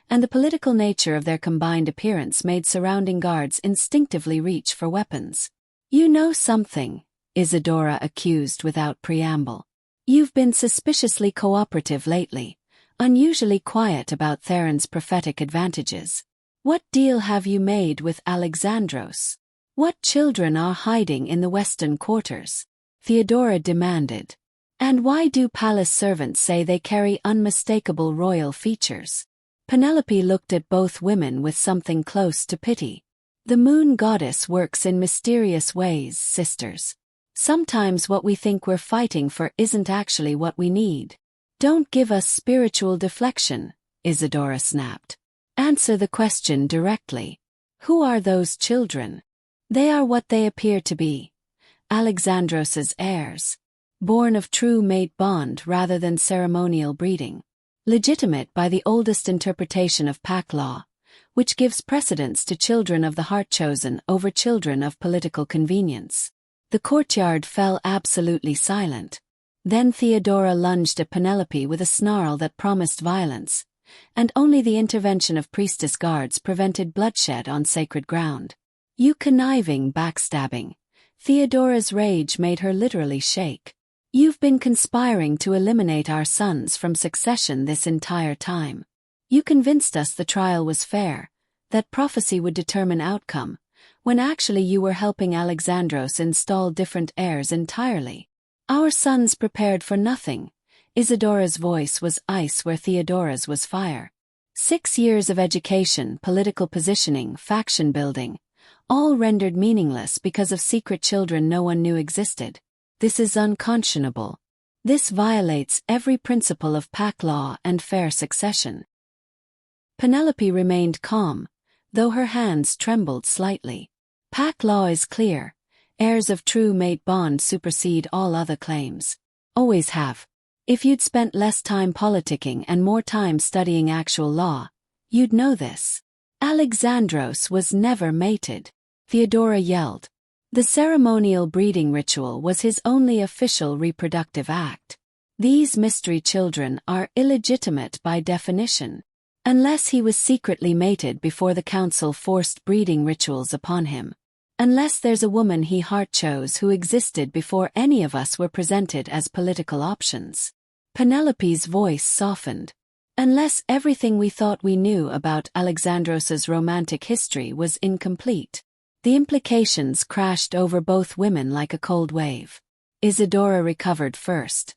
and the political nature of their combined appearance made surrounding guards instinctively reach for weapons. "You know something," Isadora accused without preamble. "You've been suspiciously cooperative lately, unusually quiet about Theron's prophetic advantages. What deal have you made with Alexandros? What children are hiding in the Western quarters?" Theodora demanded. "And why do palace servants say they carry unmistakable royal features?" Penelope looked at both women with something close to pity. The moon goddess works in mysterious ways, sisters. Sometimes what we think we're fighting for isn't actually what we need. Don't give us spiritual deflection, Isadora snapped. Answer the question directly. Who are those children? They are what they appear to be. Alexandros's heirs. Born of true mate bond rather than ceremonial breeding. Legitimate by the oldest interpretation of pack law, which gives precedence to children of the heart chosen over children of political convenience. The courtyard fell absolutely silent. Then Theodora lunged at Penelope with a snarl that promised violence, and only the intervention of priestess guards prevented bloodshed on sacred ground. You conniving backstabbing. Theodora's rage made her literally shake. You've been conspiring to eliminate our sons from succession this entire time. You convinced us the trial was fair, that prophecy would determine outcome, when actually you were helping Alexandros install different heirs entirely. Our sons prepared for nothing. Isadora's voice was ice where Theodora's was fire. 6 years of education, political positioning, faction building, all rendered meaningless because of secret children no one knew existed. This is unconscionable. This violates every principle of pack law and fair succession. Penelope remained calm, though her hands trembled slightly. Pack law is clear. Heirs of true mate bond supersede all other claims. Always have. If you'd spent less time politicking and more time studying actual law, you'd know this. Alexandros was never mated. Theodora yelled. The ceremonial breeding ritual was his only official reproductive act. These mystery children are illegitimate by definition. Unless he was secretly mated before the council forced breeding rituals upon him. Unless there's a woman he heart chose who existed before any of us were presented as political options. Penelope's voice softened. Unless everything we thought we knew about Alexandros's romantic history was incomplete. The implications crashed over both women like a cold wave. Isadora recovered first.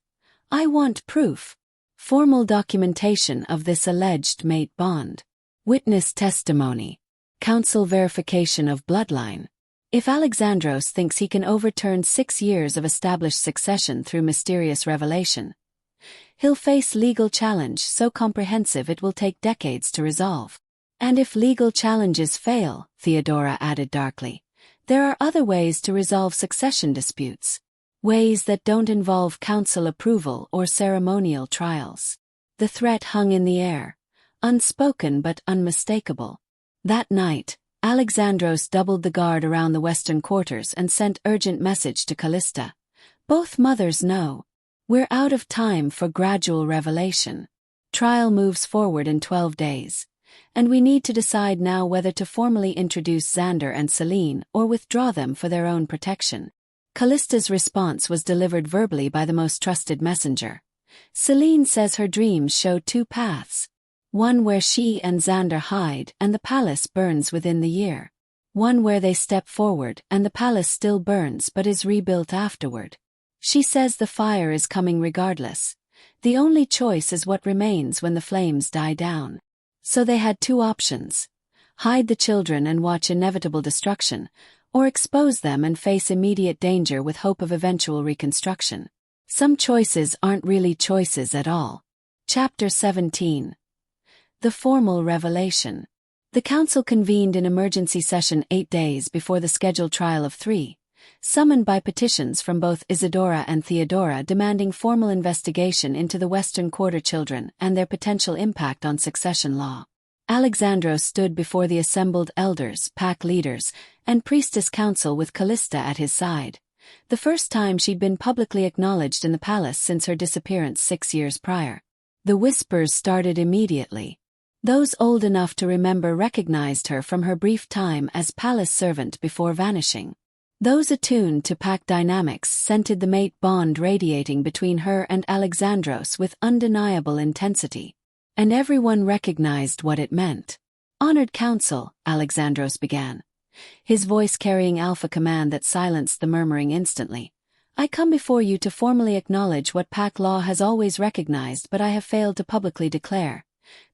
I want proof. Formal documentation of this alleged mate bond. Witness testimony. Council verification of bloodline. If Alexandros thinks he can overturn 6 years of established succession through mysterious revelation, he'll face legal challenge so comprehensive it will take decades to resolve. And if legal challenges fail, Theodora added darkly, there are other ways to resolve succession disputes. Ways that don't involve council approval or ceremonial trials. The threat hung in the air, unspoken but unmistakable. That night, Alexandros doubled the guard around the western quarters and sent urgent message to Callista. Both mothers know. We're out of time for gradual revelation. Trial moves forward in 12 days. And we need to decide now whether to formally introduce Xander and Celine or withdraw them for their own protection. Callista's response was delivered verbally by the most trusted messenger. Celine says her dreams show 2 paths. One where she and Xander hide and the palace burns within the year. One where they step forward and the palace still burns but is rebuilt afterward. She says the fire is coming regardless. The only choice is what remains when the flames die down. So they had 2 options. Hide the children and watch inevitable destruction, or expose them and face immediate danger with hope of eventual reconstruction. Some choices aren't really choices at all. Chapter 17. The formal revelation. The council convened in emergency session 8 days before the scheduled trial of 3, summoned by petitions from both Isadora and Theodora demanding formal investigation into the Western Quarter children and their potential impact on succession law. Alexandros stood before the assembled elders, pack leaders, and priestess council with Callista at his side. The first time she'd been publicly acknowledged in the palace since her disappearance 6 years prior. The whispers started immediately. Those old enough to remember recognized her from her brief time as palace servant before vanishing. Those attuned to pack dynamics scented the mate bond radiating between her and Alexandros with undeniable intensity. And everyone recognized what it meant. Honored council, Alexandros began, his voice carrying alpha command that silenced the murmuring instantly. I come before you to formally acknowledge what pack law has always recognized but I have failed to publicly declare.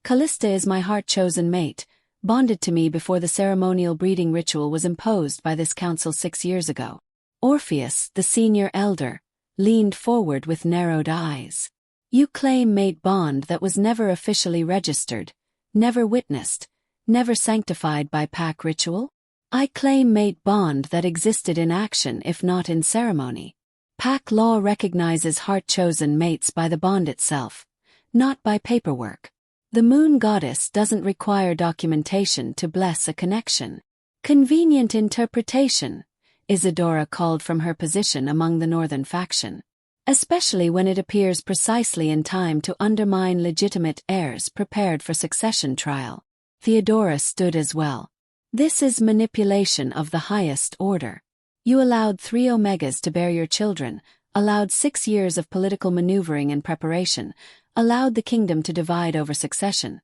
Callista is my heart-chosen mate, bonded to me before the ceremonial breeding ritual was imposed by this council 6 years ago. Orpheus, the senior elder, leaned forward with narrowed eyes. You claim mate bond that was never officially registered, never witnessed, never sanctified by pack ritual? I claim mate bond that existed in action if not in ceremony. Pack law recognizes heart-chosen mates by the bond itself, not by paperwork. The moon goddess doesn't require documentation to bless a connection. Convenient interpretation, Isadora called from her position among the northern faction. Especially when it appears precisely in time to undermine legitimate heirs prepared for succession trial. Theodora stood as well. This is manipulation of the highest order. You allowed 3 Omegas to bear your children, allowed 6 years of political maneuvering and preparation, allowed the kingdom to divide over succession,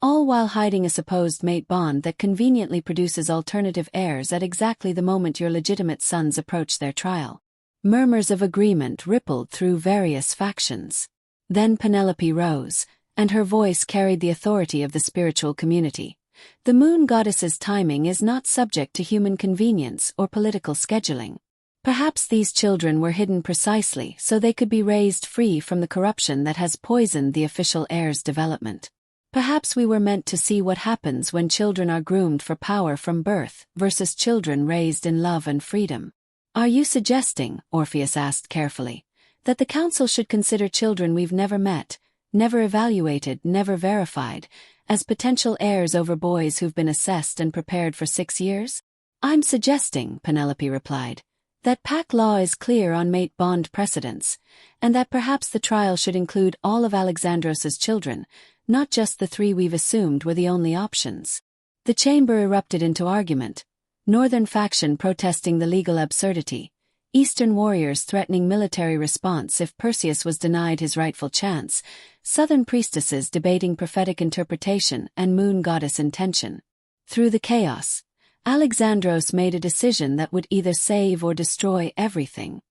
all while hiding a supposed mate bond that conveniently produces alternative heirs at exactly the moment your legitimate sons approach their trial. Murmurs of agreement rippled through various factions. Then Penelope rose, and her voice carried the authority of the spiritual community. The moon goddess's timing is not subject to human convenience or political scheduling. Perhaps these children were hidden precisely so they could be raised free from the corruption that has poisoned the official heir's development. Perhaps we were meant to see what happens when children are groomed for power from birth versus children raised in love and freedom. Are you suggesting, Orpheus asked carefully, that the council should consider children we've never met, never evaluated, never verified, as potential heirs over boys who've been assessed and prepared for 6 years? I'm suggesting, Penelope replied, that pack law is clear on mate bond precedents, and that perhaps the trial should include all of Alexandros's children, not just the 3 we've assumed were the only options. The chamber erupted into argument, northern faction protesting the legal absurdity, eastern warriors threatening military response if Perseus was denied his rightful chance, southern priestesses debating prophetic interpretation and moon goddess intention. Through the chaos, Alexandros made a decision that would either save or destroy everything.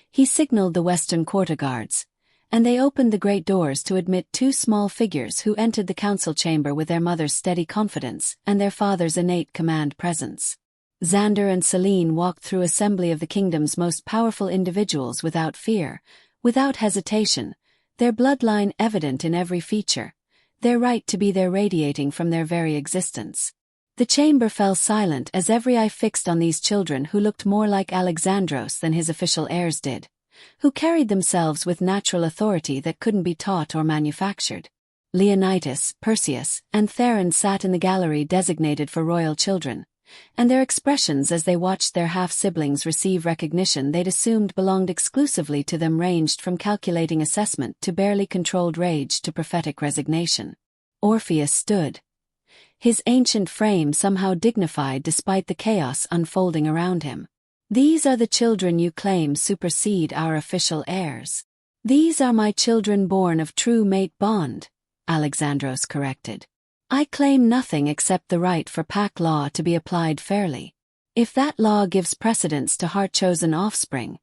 He signaled the western quarter guards, and they opened the great doors to admit 2 small figures who entered the council chamber with their mother's steady confidence and their father's innate command presence. Xander and Selene walked through assembly of the kingdom's most powerful individuals without fear, without hesitation, their bloodline evident in every feature, their right to be there radiating from their very existence. The chamber fell silent as every eye fixed on these children who looked more like Alexandros than his official heirs did, who carried themselves with natural authority that couldn't be taught or manufactured. Leonidas, Perseus, and Theron sat in the gallery designated for royal children, and their expressions as they watched their half-siblings receive recognition they'd assumed belonged exclusively to them ranged from calculating assessment to barely controlled rage to prophetic resignation. Orpheus stood, his ancient frame somehow dignified despite the chaos unfolding around him. These are the children you claim supersede our official heirs. These are my children born of true mate bond, Alexandros corrected. I claim nothing except the right for pack law to be applied fairly. If that law gives precedence to heart-chosen offspring,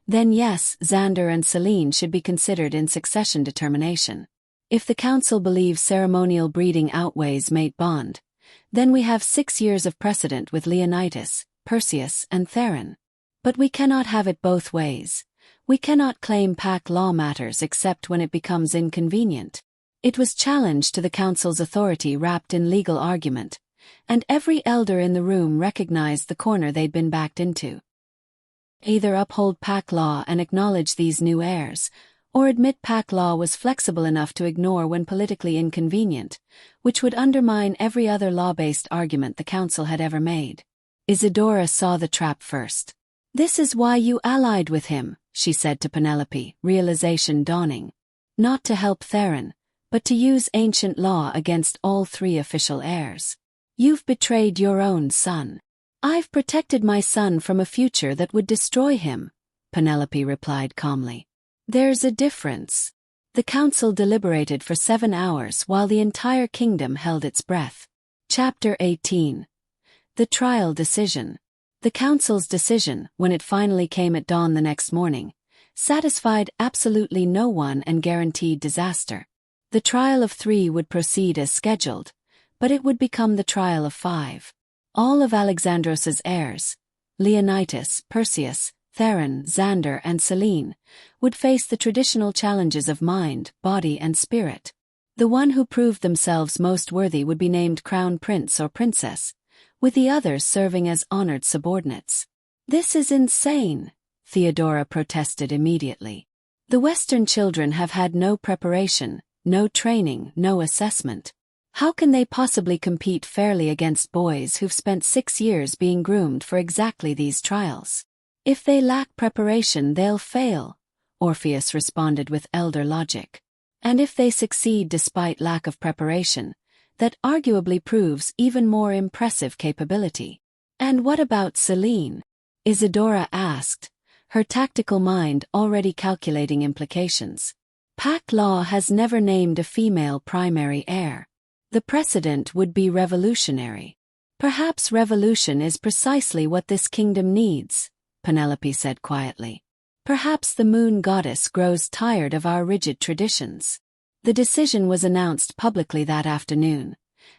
then yes, Xander and Selene should be considered in succession determination. If the council believes ceremonial breeding outweighs mate bond, then we have 6 years of precedent with Leonidas, Perseus, and Theron. But we cannot have it both ways. We cannot claim pack law matters except when it becomes inconvenient. It was challenge to the council's authority wrapped in legal argument, and every elder in the room recognized the corner they'd been backed into. Either uphold pack law and acknowledge these new heirs, or admit pack law was flexible enough to ignore when politically inconvenient, which would undermine every other law-based argument the council had ever made. Isadora saw the trap first. "This is why you allied with him," she said to Penelope, realization dawning. "Not to help Theron, but to use ancient law against all 3 official heirs. You've betrayed your own son." "I've protected my son from a future that would destroy him," Penelope replied calmly. "There's a difference." The council deliberated for 7 hours while the entire kingdom held its breath. Chapter 18. The trial decision. The council's decision, when it finally came at dawn the next morning, satisfied absolutely no one and guaranteed disaster. The trial of 3 would proceed as scheduled, but it would become the trial of 5. All of Alexandros's heirs, Leonidas, Perseus, Theron, Xander and Selene, would face the traditional challenges of mind, body and spirit. The one who proved themselves most worthy would be named crown prince or princess, with the others serving as honored subordinates. "This is insane," Theodora protested immediately. "The Western children have had no preparation, no training, no assessment. How can they possibly compete fairly against boys who've spent 6 years being groomed for exactly these trials? If they lack preparation, they'll fail," Orpheus responded with elder logic. "And if they succeed despite lack of preparation, that arguably proves even more impressive capability." "And what about Selene?" Isidora asked, her tactical mind already calculating implications. "Pack law has never named a female primary heir. The precedent would be revolutionary." "Perhaps revolution is precisely what this kingdom needs," Penelope said quietly. "Perhaps the moon goddess grows tired of our rigid traditions." The decision was announced publicly that afternoon,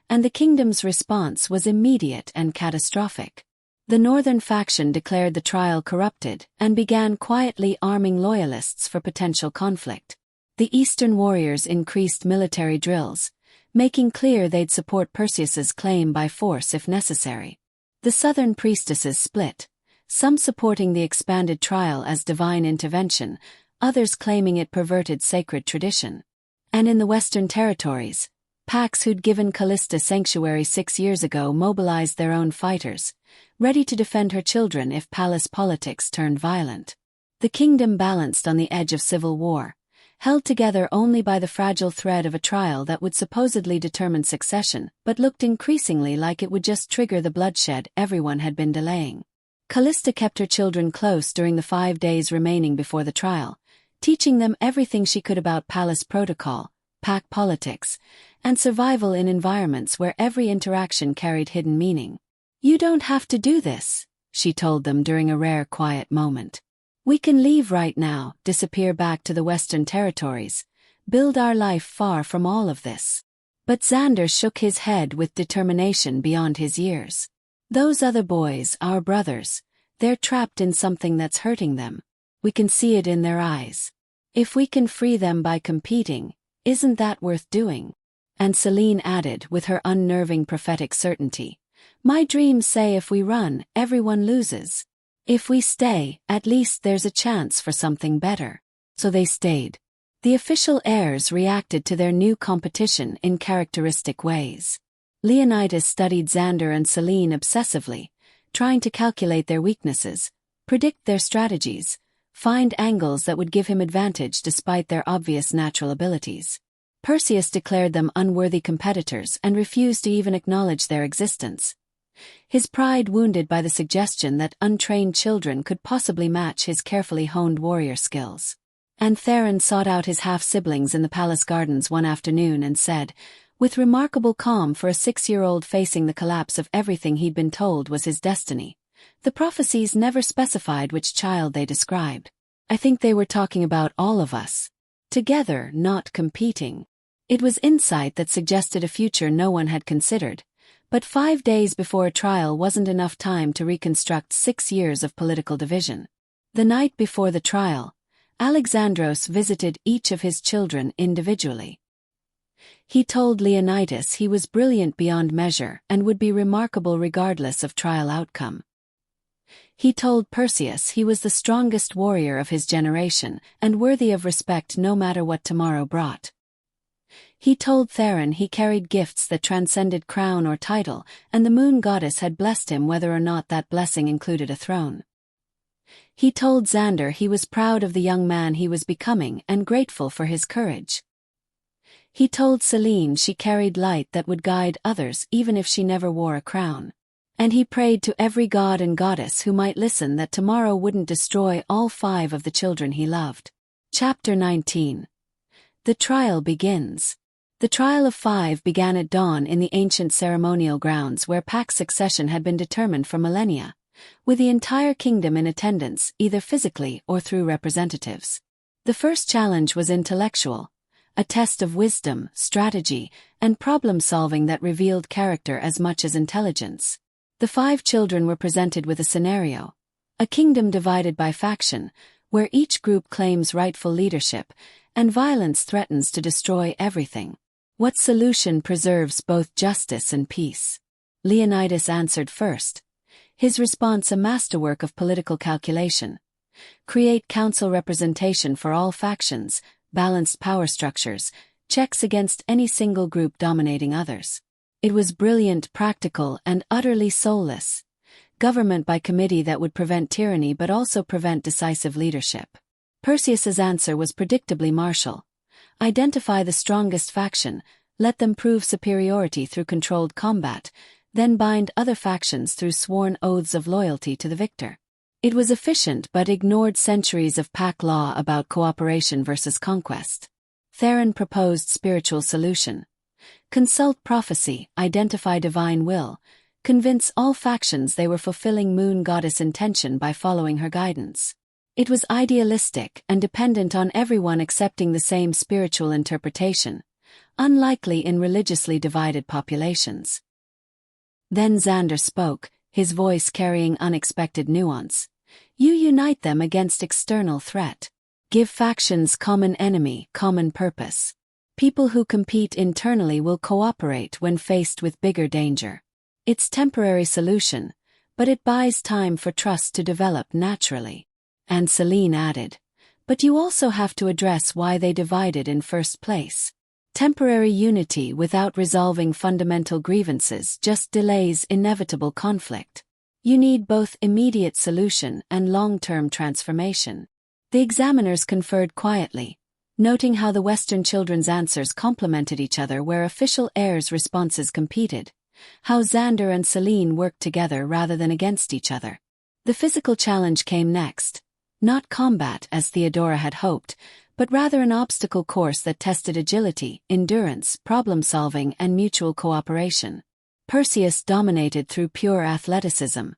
and the kingdom's response was immediate and catastrophic. The northern faction declared the trial corrupted and began quietly arming loyalists for potential conflict. The eastern warriors increased military drills, making clear they'd support Perseus's claim by force if necessary. The southern priestesses split, some supporting the expanded trial as divine intervention, others claiming it perverted sacred tradition. And in the western territories, packs who'd given Callista sanctuary 6 years ago mobilized their own fighters, ready to defend her children if palace politics turned violent. The kingdom balanced on the edge of civil war, held together only by the fragile thread of a trial that would supposedly determine succession, but looked increasingly like it would just trigger the bloodshed everyone had been delaying. Callista kept her children close during the 5 days remaining before the trial, teaching them everything she could about palace protocol, pack politics, and survival in environments where every interaction carried hidden meaning. "You don't have to do this," she told them during a rare quiet moment. "We can leave right now, disappear back to the Western territories, build our life far from all of this." But Xander shook his head with determination beyond his years. "Those other boys, our brothers, they're trapped in something that's hurting them. We can see it in their eyes. If we can free them by competing, isn't that worth doing?" And Selene added with her unnerving prophetic certainty, "My dreams say if we run, everyone loses. If we stay, at least there's a chance for something better." So they stayed. The official heirs reacted to their new competition in characteristic ways. Leonidas studied Xander and Selene obsessively, trying to calculate their weaknesses, predict their strategies, find angles that would give him advantage despite their obvious natural abilities. Perseus declared them unworthy competitors and refused to even acknowledge their existence, his pride wounded by the suggestion that untrained children could possibly match his carefully honed warrior skills. And Theron sought out his half-siblings in the palace gardens one afternoon and said, with remarkable calm for a 6-year-old facing the collapse of everything he'd been told was his destiny. The prophecies never specified which child they described. "I think they were talking about all of us. Together, not competing." It was insight that suggested a future no one had considered, but 5 days before a trial wasn't enough time to reconstruct 6 years of political division. The night before the trial, Alexandros visited each of his children individually. He told Leonidas he was brilliant beyond measure and would be remarkable regardless of trial outcome. He told Perseus he was the strongest warrior of his generation and worthy of respect no matter what tomorrow brought. He told Theron he carried gifts that transcended crown or title, and the moon goddess had blessed him whether or not that blessing included a throne. He told Xander he was proud of the young man he was becoming and grateful for his courage. He told Selene she carried light that would guide others even if she never wore a crown. And he prayed to every god and goddess who might listen that tomorrow wouldn't destroy all 5 of the children he loved. Chapter 19. The trial begins. The trial of 5 began at dawn in the ancient ceremonial grounds where Pack's succession had been determined for millennia, with the entire kingdom in attendance either physically or through representatives. The first challenge was intellectual. a test of wisdom, strategy, and problem-solving that revealed character as much as intelligence. The 5 children were presented with a scenario: a kingdom divided by faction, where each group claims rightful leadership, and violence threatens to destroy everything. What solution preserves both justice and peace? Leonidas answered first, his response a masterwork of political calculation. Create council representation for all factions, balanced power structures, checks against any single group dominating others. It was brilliant, practical, and utterly soulless. Government by committee that would prevent tyranny but also prevent decisive leadership. Perseus's answer was predictably martial. Identify the strongest faction, let them prove superiority through controlled combat, then bind other factions through sworn oaths of loyalty to the victor. It was efficient but ignored centuries of pack law about cooperation versus conquest. Theron proposed spiritual solution. Consult prophecy, identify divine will, convince all factions they were fulfilling moon goddess intention by following her guidance. It was idealistic and dependent on everyone accepting the same spiritual interpretation, unlikely in religiously divided populations. Then Xander spoke, his voice carrying unexpected nuance. You unite them against external threat. Give factions common enemy, common purpose. People who compete internally will cooperate when faced with bigger danger. It's temporary solution, but it buys time for trust to develop naturally. And Celine added, but you also have to address why they divided in first place. Temporary unity without resolving fundamental grievances just delays inevitable conflict. You need both immediate solution and long-term transformation. The examiners conferred quietly, noting how the Western children's answers complemented each other where official heirs' responses competed, how Xander and Celine worked together rather than against each other. The physical challenge came next, not combat as Theodora had hoped, but rather an obstacle course that tested agility, endurance, problem-solving, and mutual cooperation. Perseus dominated through pure athleticism.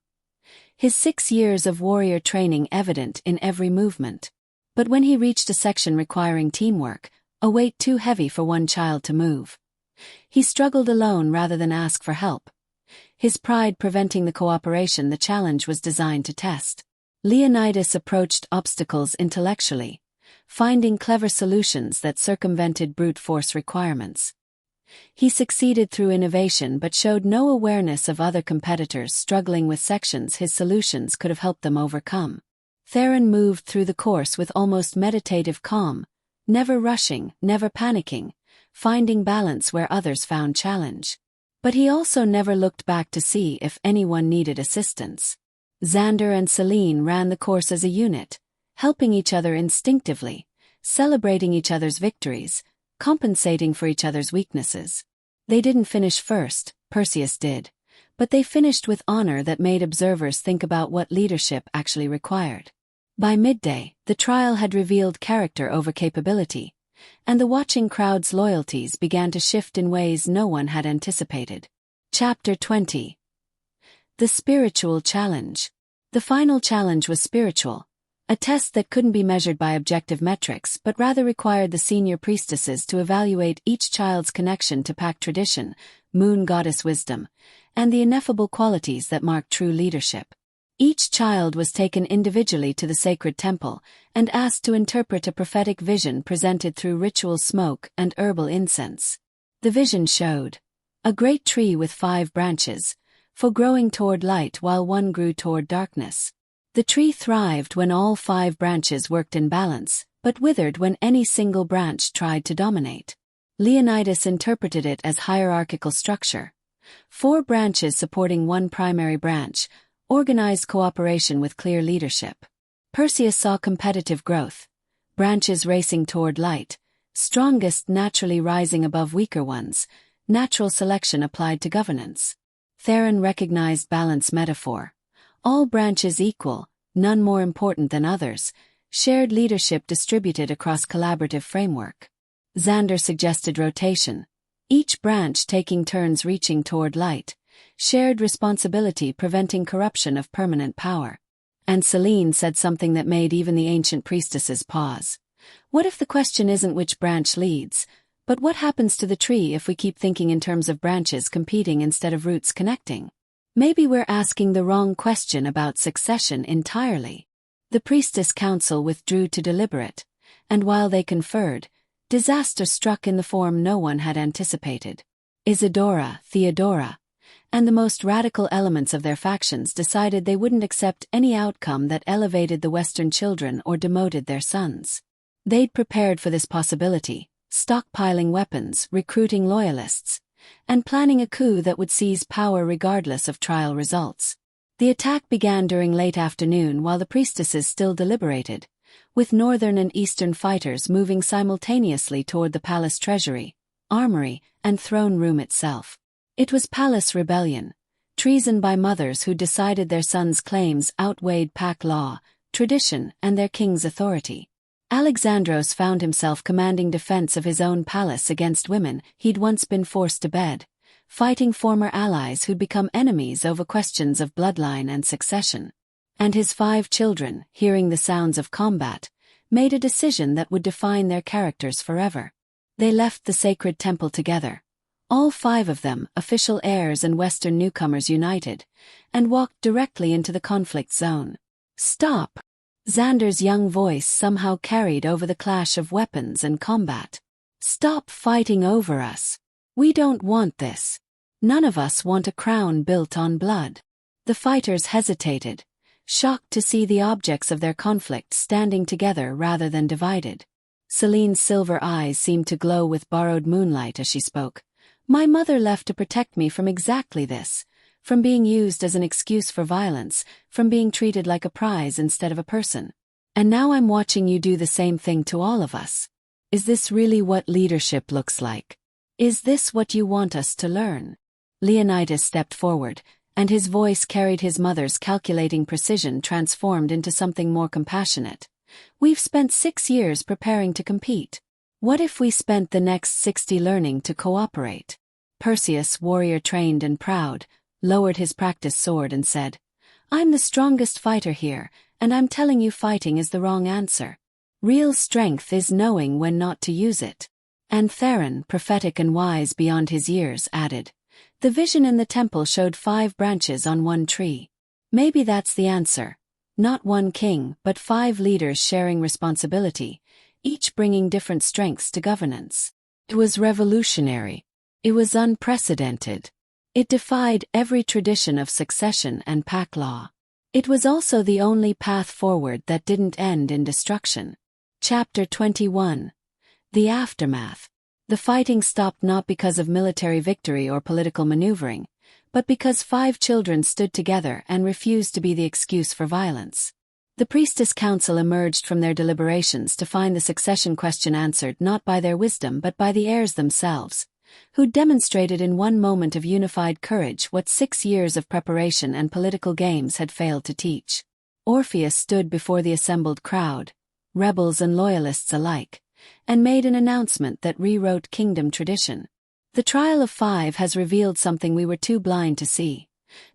His 6 years of warrior training evident in every movement. But when he reached a section requiring teamwork, a weight too heavy for one child to move, he struggled alone rather than ask for help. His pride preventing the cooperation the challenge was designed to test. Leonidas approached obstacles intellectually, finding clever solutions that circumvented brute force requirements. He succeeded through innovation but showed no awareness of other competitors struggling with sections his solutions could have helped them overcome. Theron moved through the course with almost meditative calm, never rushing, never panicking, finding balance where others found challenge. But he also never looked back to see if anyone needed assistance. Xander and Celine ran the course as a unit, helping each other instinctively, celebrating each other's victories, compensating for each other's weaknesses. They didn't finish first, Perseus did, but they finished with honor that made observers think about what leadership actually required. By midday, the trial had revealed character over capability, and the watching crowd's loyalties began to shift in ways no one had anticipated. Chapter 20. The Spiritual Challenge. The final challenge was spiritual, a test that couldn't be measured by objective metrics but rather required the senior priestesses to evaluate each child's connection to pack tradition, moon goddess wisdom, and the ineffable qualities that mark true leadership. Each child was taken individually to the sacred temple and asked to interpret a prophetic vision presented through ritual smoke and herbal incense. The vision showed a great tree with 5 branches, for growing toward light while one grew toward darkness. The tree thrived when all 5 branches worked in balance, but withered when any single branch tried to dominate. Leonidas interpreted it as hierarchical structure. 4 branches supporting one primary branch, organized cooperation with clear leadership. Perseus saw competitive growth, branches racing toward light, strongest naturally rising above weaker ones, natural selection applied to governance. Theron recognized balance metaphor. All branches equal, none more important than others, shared leadership distributed across collaborative framework. Xander suggested rotation, each branch taking turns reaching toward light, shared responsibility preventing corruption of permanent power. And Celine said something that made even the ancient priestesses pause. What if the question isn't which branch leads, but what happens to the tree if we keep thinking in terms of branches competing instead of roots connecting? Maybe we're asking the wrong question about succession entirely. The priestess council withdrew to deliberate, and while they conferred, disaster struck in the form no one had anticipated. Isadora, Theodora, and the most radical elements of their factions decided they wouldn't accept any outcome that elevated the Western children or demoted their sons. They'd prepared for this possibility, stockpiling weapons, recruiting loyalists, and planning a coup that would seize power regardless of trial results. The attack began during late afternoon while the priestesses still deliberated, with northern and eastern fighters moving simultaneously toward the palace treasury, armory, and throne room itself. It was palace rebellion, treason by mothers who decided their sons' claims outweighed pack law, tradition, and their king's authority. Alexandros found himself commanding defense of his own palace against women he'd once been forced to bed, fighting former allies who'd become enemies over questions of bloodline and succession. And his 5 children, hearing the sounds of combat, made a decision that would define their characters forever. They left the sacred temple together, all 5 of them, official heirs and Western newcomers united, and walked directly into the conflict zone. "Stop!" Xander's young voice somehow carried over the clash of weapons and combat. "Stop fighting over us. We don't want this. None of us want a crown built on blood." The fighters hesitated, shocked to see the objects of their conflict standing together rather than divided. Celine's silver eyes seemed to glow with borrowed moonlight as she spoke. "My mother left to protect me from exactly this. From being used as an excuse for violence, from being treated like a prize instead of a person. And now I'm watching you do the same thing to all of us. Is this really what leadership looks like? Is this what you want us to learn?" Leonidas stepped forward, and his voice carried his mother's calculating precision transformed into something more compassionate. "We've spent 6 years preparing to compete. What if we spent the next 60 learning to cooperate?" Perseus, warrior trained and proud, lowered his practiced sword and said, "I'm the strongest fighter here, and I'm telling you fighting is the wrong answer. Real strength is knowing when not to use it." And Theron, prophetic and wise beyond his years, added, "The vision in the temple showed 5 branches on one tree. Maybe that's the answer. Not one king, but 5 leaders sharing responsibility, each bringing different strengths to governance." It was revolutionary. It was unprecedented. It defied every tradition of succession and pack law. It was also the only path forward that didn't end in destruction. Chapter 21. The Aftermath. The fighting stopped not because of military victory or political maneuvering, but because 5 children stood together and refused to be the excuse for violence. The priestess council emerged from their deliberations to find the succession question answered not by their wisdom but by the heirs themselves, who demonstrated in one moment of unified courage what 6 years of preparation and political games had failed to teach. Orpheus stood before the assembled crowd, rebels and loyalists alike, and made an announcement that rewrote kingdom tradition. "The trial of 5 has revealed something we were too blind to see.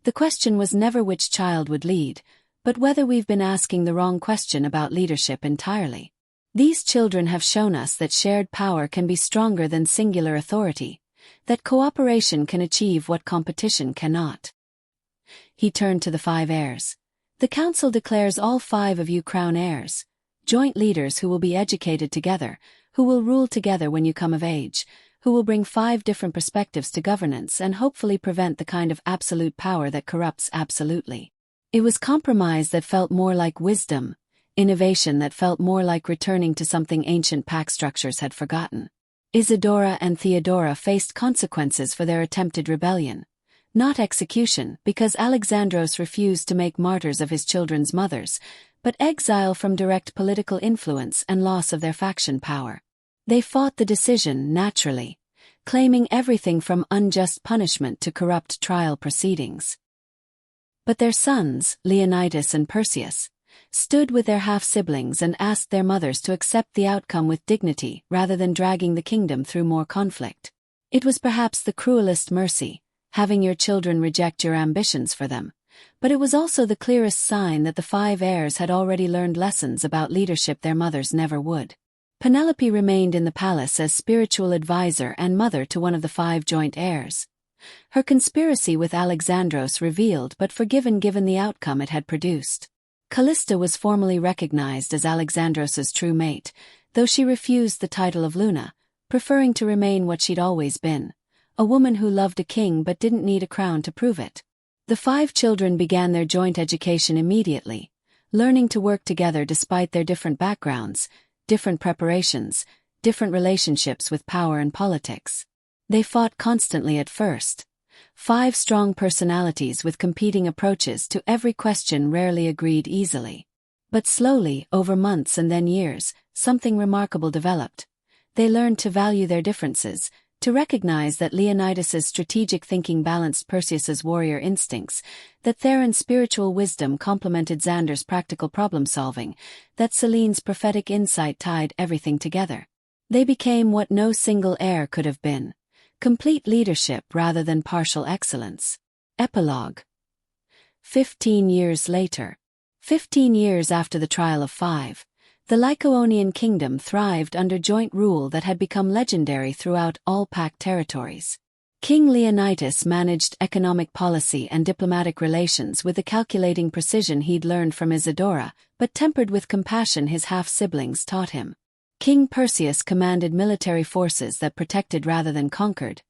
The question was never which child would lead, but whether we've been asking the wrong question about leadership entirely. These children have shown us that shared power can be stronger than singular authority, that cooperation can achieve what competition cannot." He turned to the 5 heirs. "The council declares all 5 of you crown heirs, joint leaders who will be educated together, who will rule together when you come of age, who will bring 5 different perspectives to governance and hopefully prevent the kind of absolute power that corrupts absolutely." It was compromise that felt more like wisdom, innovation that felt more like returning to something ancient pack structures had forgotten. Isadora and Theodora faced consequences for their attempted rebellion, not execution because Alexandros refused to make martyrs of his children's mothers, but exile from direct political influence and loss of their faction power. They fought the decision naturally, claiming everything from unjust punishment to corrupt trial proceedings. But their sons, Leonidas and Perseus, stood with their half-siblings and asked their mothers to accept the outcome with dignity rather than dragging the kingdom through more conflict. It was perhaps the cruelest mercy, having your children reject your ambitions for them, but it was also the clearest sign that the 5 heirs had already learned lessons about leadership their mothers never would. Penelope remained in the palace as spiritual advisor and mother to one of the 5 joint heirs. Her conspiracy with Alexandros revealed but forgiven given the outcome it had produced. Callista was formally recognized as Alexandros's true mate, though she refused the title of Luna, preferring to remain what she'd always been, a woman who loved a king but didn't need a crown to prove it. The 5 children began their joint education immediately, learning to work together despite their different backgrounds, different preparations, different relationships with power and politics. They fought constantly at first. 5 strong personalities with competing approaches to every question rarely agreed easily. But slowly, over months and then years, something remarkable developed. They learned to value their differences, to recognize that Leonidas's strategic thinking balanced Perseus's warrior instincts, that Theron's spiritual wisdom complemented Xander's practical problem-solving, that Selene's prophetic insight tied everything together. They became what no single heir could have been: complete leadership rather than partial excellence. Epilogue. 15 years later. 15 years after the trial of 5. The Lycaonian kingdom thrived under joint rule that had become legendary throughout all Pact territories. King Leonidas managed economic policy and diplomatic relations with the calculating precision he'd learned from Isidora, but tempered with compassion his half-siblings taught him. King Perseus commanded military forces that protected rather than conquered.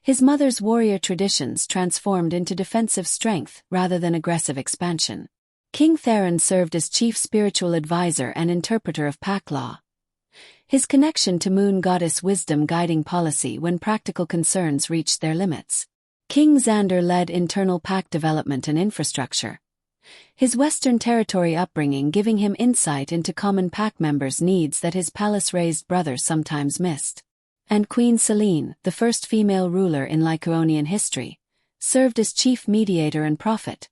His mother's warrior traditions transformed into defensive strength rather than aggressive expansion. King Theron served as chief spiritual advisor and interpreter of Pact law. His connection to moon goddess wisdom guiding policy when practical concerns reached their limits. King Xander led internal Pact development and infrastructure. His Western territory upbringing giving him insight into common Pact members' needs that his palace-raised brother sometimes missed. And Queen Selene, the first female ruler in Lycaonian history, served as chief mediator and prophet,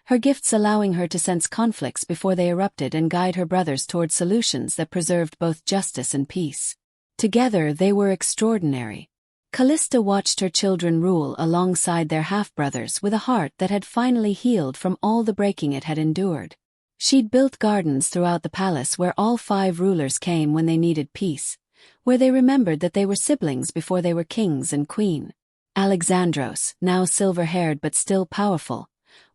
her gifts allowing her to sense conflicts before they erupted and guide her brothers toward solutions that preserved both justice and peace. Together they were extraordinary. Callista watched her children rule alongside their half-brothers with a heart that had finally healed from all the breaking it had endured. She'd built gardens throughout the palace where all 5 rulers came when they needed peace, where they remembered that they were siblings before they were kings and queen. Alexandros, now silver-haired but still powerful,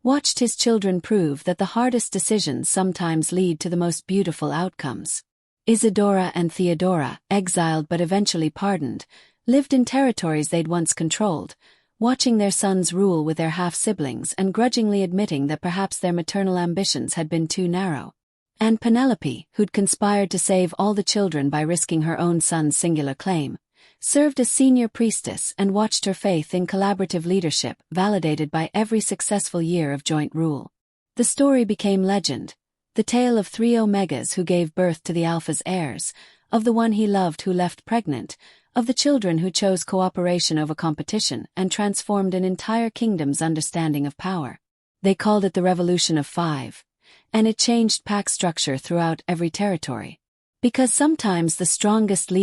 watched his children prove that the hardest decisions sometimes lead to the most beautiful outcomes. Isidora and Theodora, exiled but eventually pardoned, lived in territories they'd once controlled, watching their sons rule with their half-siblings and grudgingly admitting that perhaps their maternal ambitions had been too narrow. And Penelope, who'd conspired to save all the children by risking her own son's singular claim, served as senior priestess and watched her faith in collaborative leadership validated by every successful year of joint rule. The story became legend, the tale of 3 Omegas who gave birth to the Alpha's heirs, of the one he loved who left pregnant, of the children who chose cooperation over competition and transformed an entire kingdom's understanding of power. They called it the Revolution of 5, and it changed Pact structure throughout every territory. Because sometimes the strongest